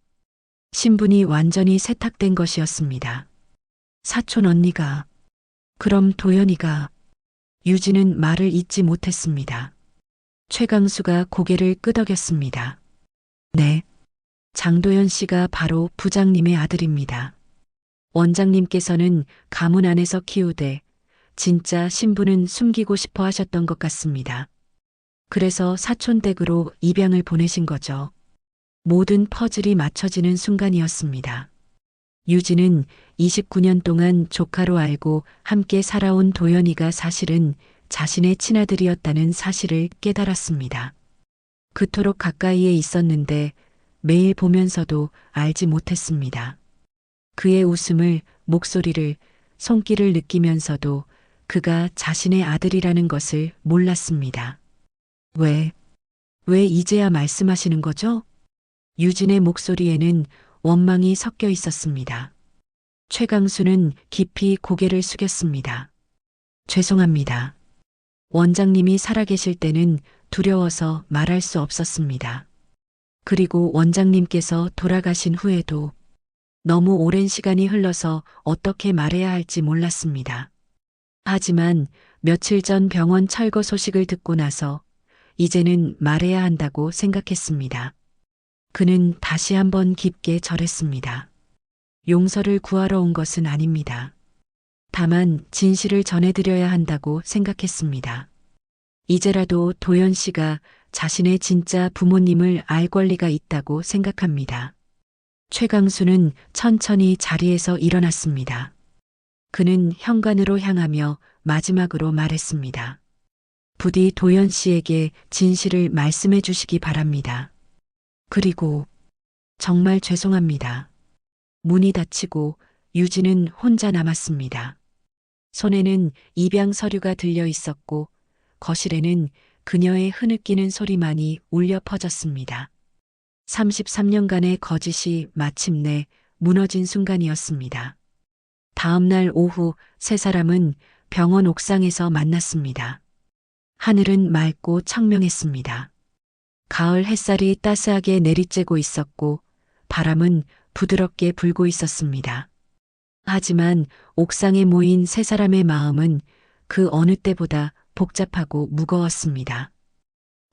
신분이 완전히 세탁된 것이었습니다. 사촌 언니가, 그럼 도연이가, 유진은 말을 잇지 못했습니다. 최강수가 고개를 끄덕였습니다. 네. 장도연 씨가 바로 부장님의 아들입니다. 원장님께서는 가문 안에서 키우되 진짜 신분은 숨기고 싶어 하셨던 것 같습니다. 그래서 사촌 댁으로 입양을 보내신 거죠. 모든 퍼즐이 맞춰지는 순간이었습니다. 유진은 29년 동안 조카로 알고 함께 살아온 도연이가 사실은 자신의 친아들이었다는 사실을 깨달았습니다. 그토록 가까이에 있었는데 매일 보면서도 알지 못했습니다. 그의 웃음을, 목소리를, 손길을 느끼면서도 그가 자신의 아들이라는 것을 몰랐습니다. 왜 이제야 말씀하시는 거죠? 유진의 목소리에는 원망이 섞여 있었습니다. 최강수는 깊이 고개를 숙였습니다. 죄송합니다. 원장님이 살아계실 때는 두려워서 말할 수 없었습니다. 그리고 원장님께서 돌아가신 후에도 너무 오랜 시간이 흘러서 어떻게 말해야 할지 몰랐습니다. 하지만 며칠 전 병원 철거 소식을 듣고 나서 이제는 말해야 한다고 생각했습니다. 그는 다시 한번 깊게 절했습니다. 용서를 구하러 온 것은 아닙니다. 다만 진실을 전해드려야 한다고 생각했습니다. 이제라도 도연 씨가 자신의 진짜 부모님을 알 권리가 있다고 생각합니다. 최강수는 천천히 자리에서 일어났습니다. 그는 현관으로 향하며 마지막으로 말했습니다. 부디 도연 씨에게 진실을 말씀해 주시기 바랍니다. 그리고 정말 죄송합니다. 문이 닫히고 유진은 혼자 남았습니다. 손에는 입양 서류가 들려 있었고 거실에는 그녀의 흐느끼는 소리만이 울려 퍼졌습니다. 33년간의 거짓이 마침내 무너진 순간이었습니다. 다음 날 오후 세 사람은 병원 옥상에서 만났습니다. 하늘은 맑고 청명했습니다. 가을 햇살이 따스하게 내리쬐고 있었고 바람은 부드럽게 불고 있었습니다. 하지만 옥상에 모인 세 사람의 마음은 그 어느 때보다 복잡하고 무거웠습니다.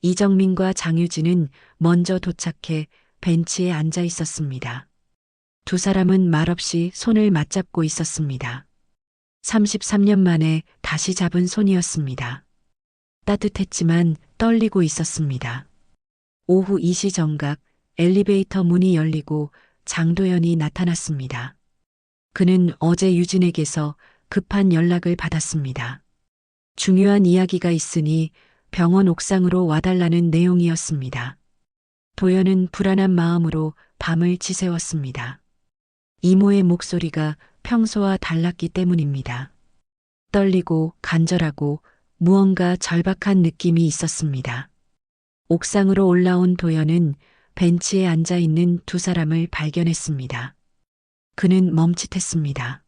이정민과 장유진은 먼저 도착해 벤치에 앉아 있었습니다. 두 사람은 말없이 손을 맞잡고 있었습니다. 33년 만에 다시 잡은 손이었습니다. 따뜻했지만 떨리고 있었습니다. 오후 2시 정각 엘리베이터 문이 열리고 장도연이 나타났습니다. 그는 어제 유진에게서 급한 연락을 받았습니다. 중요한 이야기가 있으니 병원 옥상으로 와달라는 내용이었습니다. 도연은 불안한 마음으로 밤을 지새웠습니다. 이모의 목소리가 평소와 달랐기 때문입니다. 떨리고 간절하고 무언가 절박한 느낌이 있었습니다. 옥상으로 올라온 도연은 벤치에 앉아 있는 두 사람을 발견했습니다. 그는 멈칫했습니다.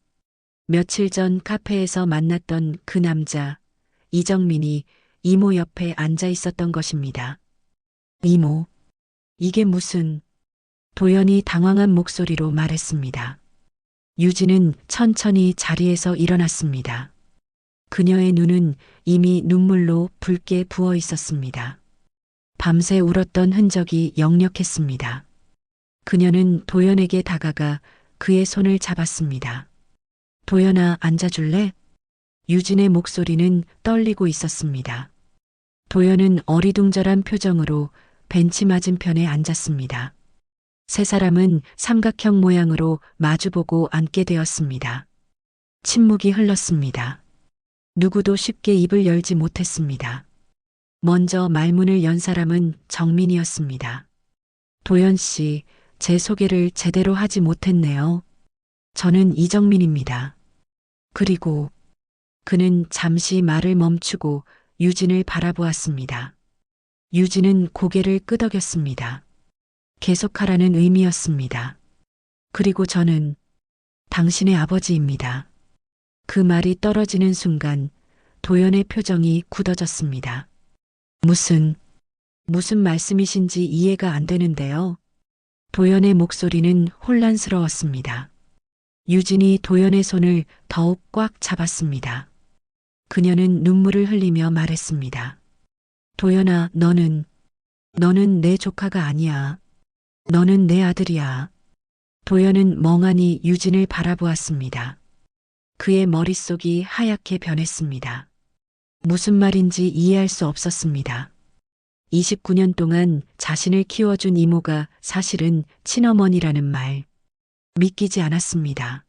며칠 전 카페에서 만났던 그 남자, 이정민이 이모 옆에 앉아 있었던 것입니다. 이모, 이게 무슨... 도연이 당황한 목소리로 말했습니다. 유진은 천천히 자리에서 일어났습니다. 그녀의 눈은 이미 눈물로 붉게 부어 있었습니다. 밤새 울었던 흔적이 역력했습니다. 그녀는 도연에게 다가가 그의 손을 잡았습니다. 도연아, 앉아줄래? 유진의 목소리는 떨리고 있었습니다. 도연은 어리둥절한 표정으로 벤치 맞은편에 앉았습니다. 세 사람은 삼각형 모양으로 마주보고 앉게 되었습니다. 침묵이 흘렀습니다. 누구도 쉽게 입을 열지 못했습니다. 먼저 말문을 연 사람은 정민이었습니다. 도연 씨, 제 소개를 제대로 하지 못했네요. 저는 이정민입니다. 그리고 그는 잠시 말을 멈추고 유진을 바라보았습니다. 유진은 고개를 끄덕였습니다. 계속하라는 의미였습니다. 그리고 저는 당신의 아버지입니다. 그 말이 떨어지는 순간 도연의 표정이 굳어졌습니다. 무슨 말씀이신지 이해가 안 되는데요. 도연의 목소리는 혼란스러웠습니다. 유진이 도연의 손을 더욱 꽉 잡았습니다. 그녀는 눈물을 흘리며 말했습니다. 도연아, 너는 내 조카가 아니야. 너는 내 아들이야. 도연은 멍하니 유진을 바라보았습니다. 그의 머릿속이 하얗게 변했습니다. 무슨 말인지 이해할 수 없었습니다. 29년 동안 자신을 키워준 이모가 사실은 친어머니라는 말. 믿기지 않았습니다.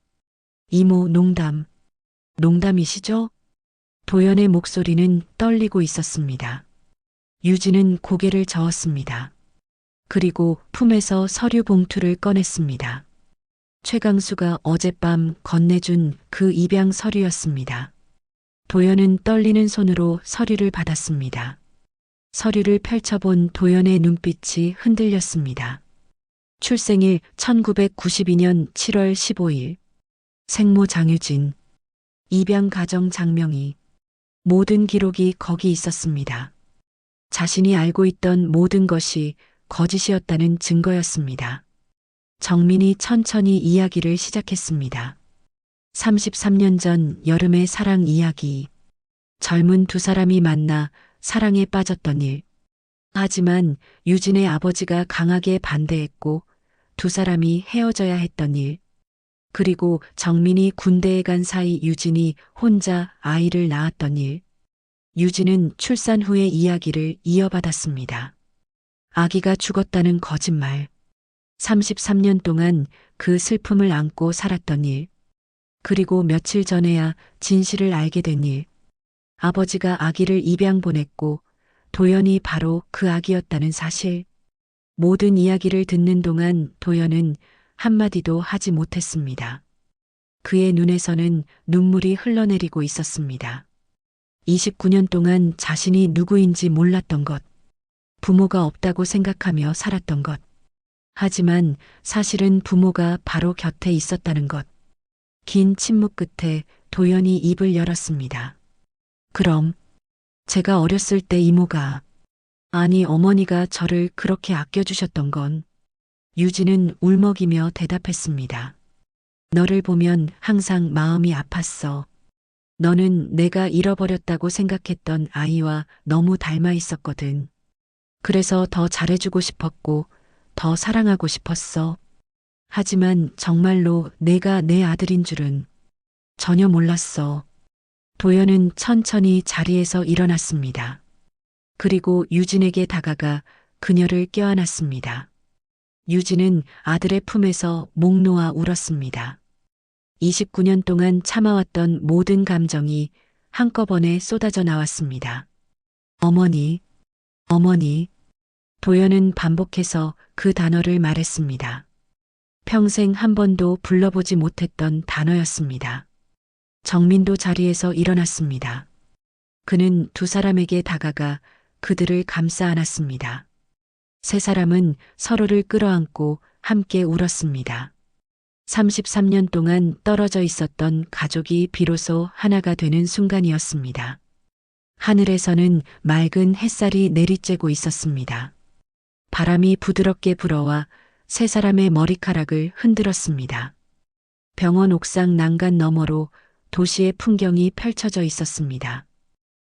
이모, 농담이시죠? 도연의 목소리는 떨리고 있었습니다. 유진은 고개를 저었습니다. 그리고 품에서 서류 봉투를 꺼냈습니다. 최강수가 어젯밤 건네준 그 입양 서류였습니다. 도연은 떨리는 손으로 서류를 받았습니다. 서류를 펼쳐본 도연의 눈빛이 흔들렸습니다. 출생일 1992년 7월 15일. 생모 장유진. 입양 가정 장명희. 모든 기록이 거기 있었습니다. 자신이 알고 있던 모든 것이 거짓이었다는 증거였습니다. 정민이 천천히 이야기를 시작했습니다. 33년 전 여름의 사랑 이야기. 젊은 두 사람이 만나 사랑에 빠졌던 일. 하지만 유진의 아버지가 강하게 반대했고 두 사람이 헤어져야 했던 일. 그리고 정민이 군대에 간 사이 유진이 혼자 아이를 낳았던 일. 유진은 출산 후의 이야기를 이어받았습니다. 아기가 죽었다는 거짓말. 33년 동안 그 슬픔을 안고 살았던 일. 그리고 며칠 전에야 진실을 알게 된 일. 아버지가 아기를 입양 보냈고 도연이 바로 그 아기였다는 사실. 모든 이야기를 듣는 동안 도연은 한마디도 하지 못했습니다. 그의 눈에서는 눈물이 흘러내리고 있었습니다. 29년 동안 자신이 누구인지 몰랐던 것. 부모가 없다고 생각하며 살았던 것. 하지만 사실은 부모가 바로 곁에 있었다는 것. 긴 침묵 끝에 도연이 입을 열었습니다. 그럼 제가 어렸을 때 이모가, 아니 어머니가 저를 그렇게 아껴주셨던 건. 유진은 울먹이며 대답했습니다. 너를 보면 항상 마음이 아팠어. 너는 내가 잃어버렸다고 생각했던 아이와 너무 닮아 있었거든. 그래서 더 잘해주고 싶었고 더 사랑하고 싶었어. 하지만 정말로 내가 내 아들인 줄은 전혀 몰랐어. 도연은 천천히 자리에서 일어났습니다. 그리고 유진에게 다가가 그녀를 껴안았습니다. 유진은 아들의 품에서 목 놓아 울었습니다. 29년 동안 참아왔던 모든 감정이 한꺼번에 쏟아져 나왔습니다. 어머니. 도연은 반복해서 그 단어를 말했습니다. 평생 한 번도 불러보지 못했던 단어였습니다. 정민도 자리에서 일어났습니다. 그는 두 사람에게 다가가 그들을 감싸 안았습니다. 세 사람은 서로를 끌어안고 함께 울었습니다. 33년 동안 떨어져 있었던 가족이 비로소 하나가 되는 순간이었습니다. 하늘에서는 맑은 햇살이 내리쬐고 있었습니다. 바람이 부드럽게 불어와 세 사람의 머리카락을 흔들었습니다. 병원 옥상 난간 너머로 도시의 풍경이 펼쳐져 있었습니다.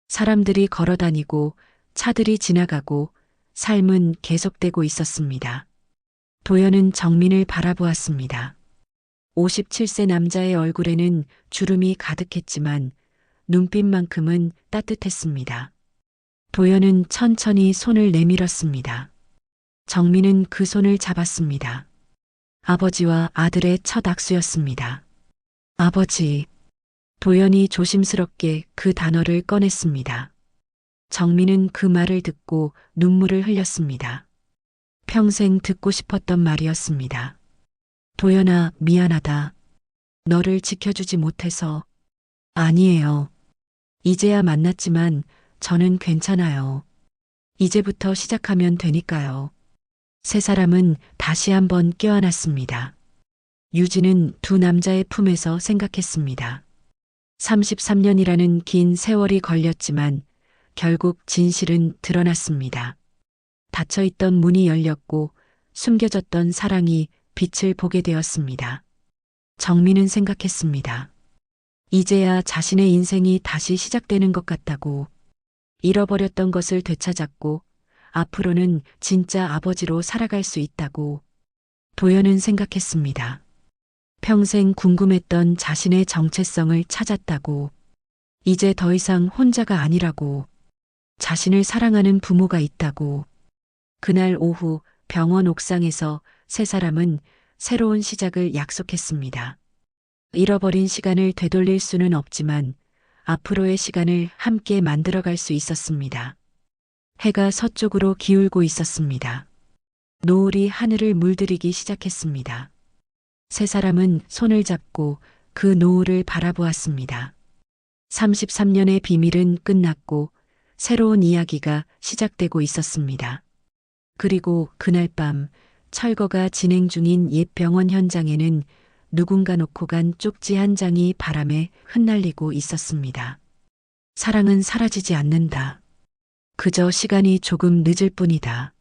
사람들이 걸어 다니고 차들이 지나가고 삶은 계속되고 있었습니다. 도연은 정민을 바라보았습니다. 57세 남자의 얼굴에는 주름이 가득했지만 눈빛만큼은 따뜻했습니다. 도연은 천천히 손을 내밀었습니다. 정민은 그 손을 잡았습니다. 아버지와 아들의 첫 악수였습니다. 아버지. 도연이 조심스럽게 그 단어를 꺼냈습니다. 정민은 그 말을 듣고 눈물을 흘렸습니다. 평생 듣고 싶었던 말이었습니다. 도연아, 미안하다. 너를 지켜주지 못해서. 아니에요. 이제야 만났지만 저는 괜찮아요. 이제부터 시작하면 되니까요. 세 사람은 다시 한번 껴안았습니다. 유진은 두 남자의 품에서 생각했습니다. 33년이라는 긴 세월이 걸렸지만 결국 진실은 드러났습니다. 닫혀있던 문이 열렸고 숨겨졌던 사랑이 빛을 보게 되었습니다. 정민은 생각했습니다. 이제야 자신의 인생이 다시 시작되는 것 같다고. 잃어버렸던 것을 되찾았고 앞으로는 진짜 아버지로 살아갈 수 있다고. 도연은 생각했습니다. 평생 궁금했던 자신의 정체성을 찾았다고. 이제 더 이상 혼자가 아니라고. 자신을 사랑하는 부모가 있다고. 그날 오후 병원 옥상에서 세 사람은 새로운 시작을 약속했습니다. 잃어버린 시간을 되돌릴 수는 없지만 앞으로의 시간을 함께 만들어갈 수 있었습니다. 해가 서쪽으로 기울고 있었습니다. 노을이 하늘을 물들이기 시작했습니다. 세 사람은 손을 잡고 그 노을을 바라보았습니다. 33년의 비밀은 끝났고 새로운 이야기가 시작되고 있었습니다. 그리고 그날 밤 철거가 진행 중인 옛 병원 현장에는 누군가 놓고 간 쪽지 한 장이 바람에 흩날리고 있었습니다. 사랑은 사라지지 않는다. 그저 시간이 조금 늦을 뿐이다.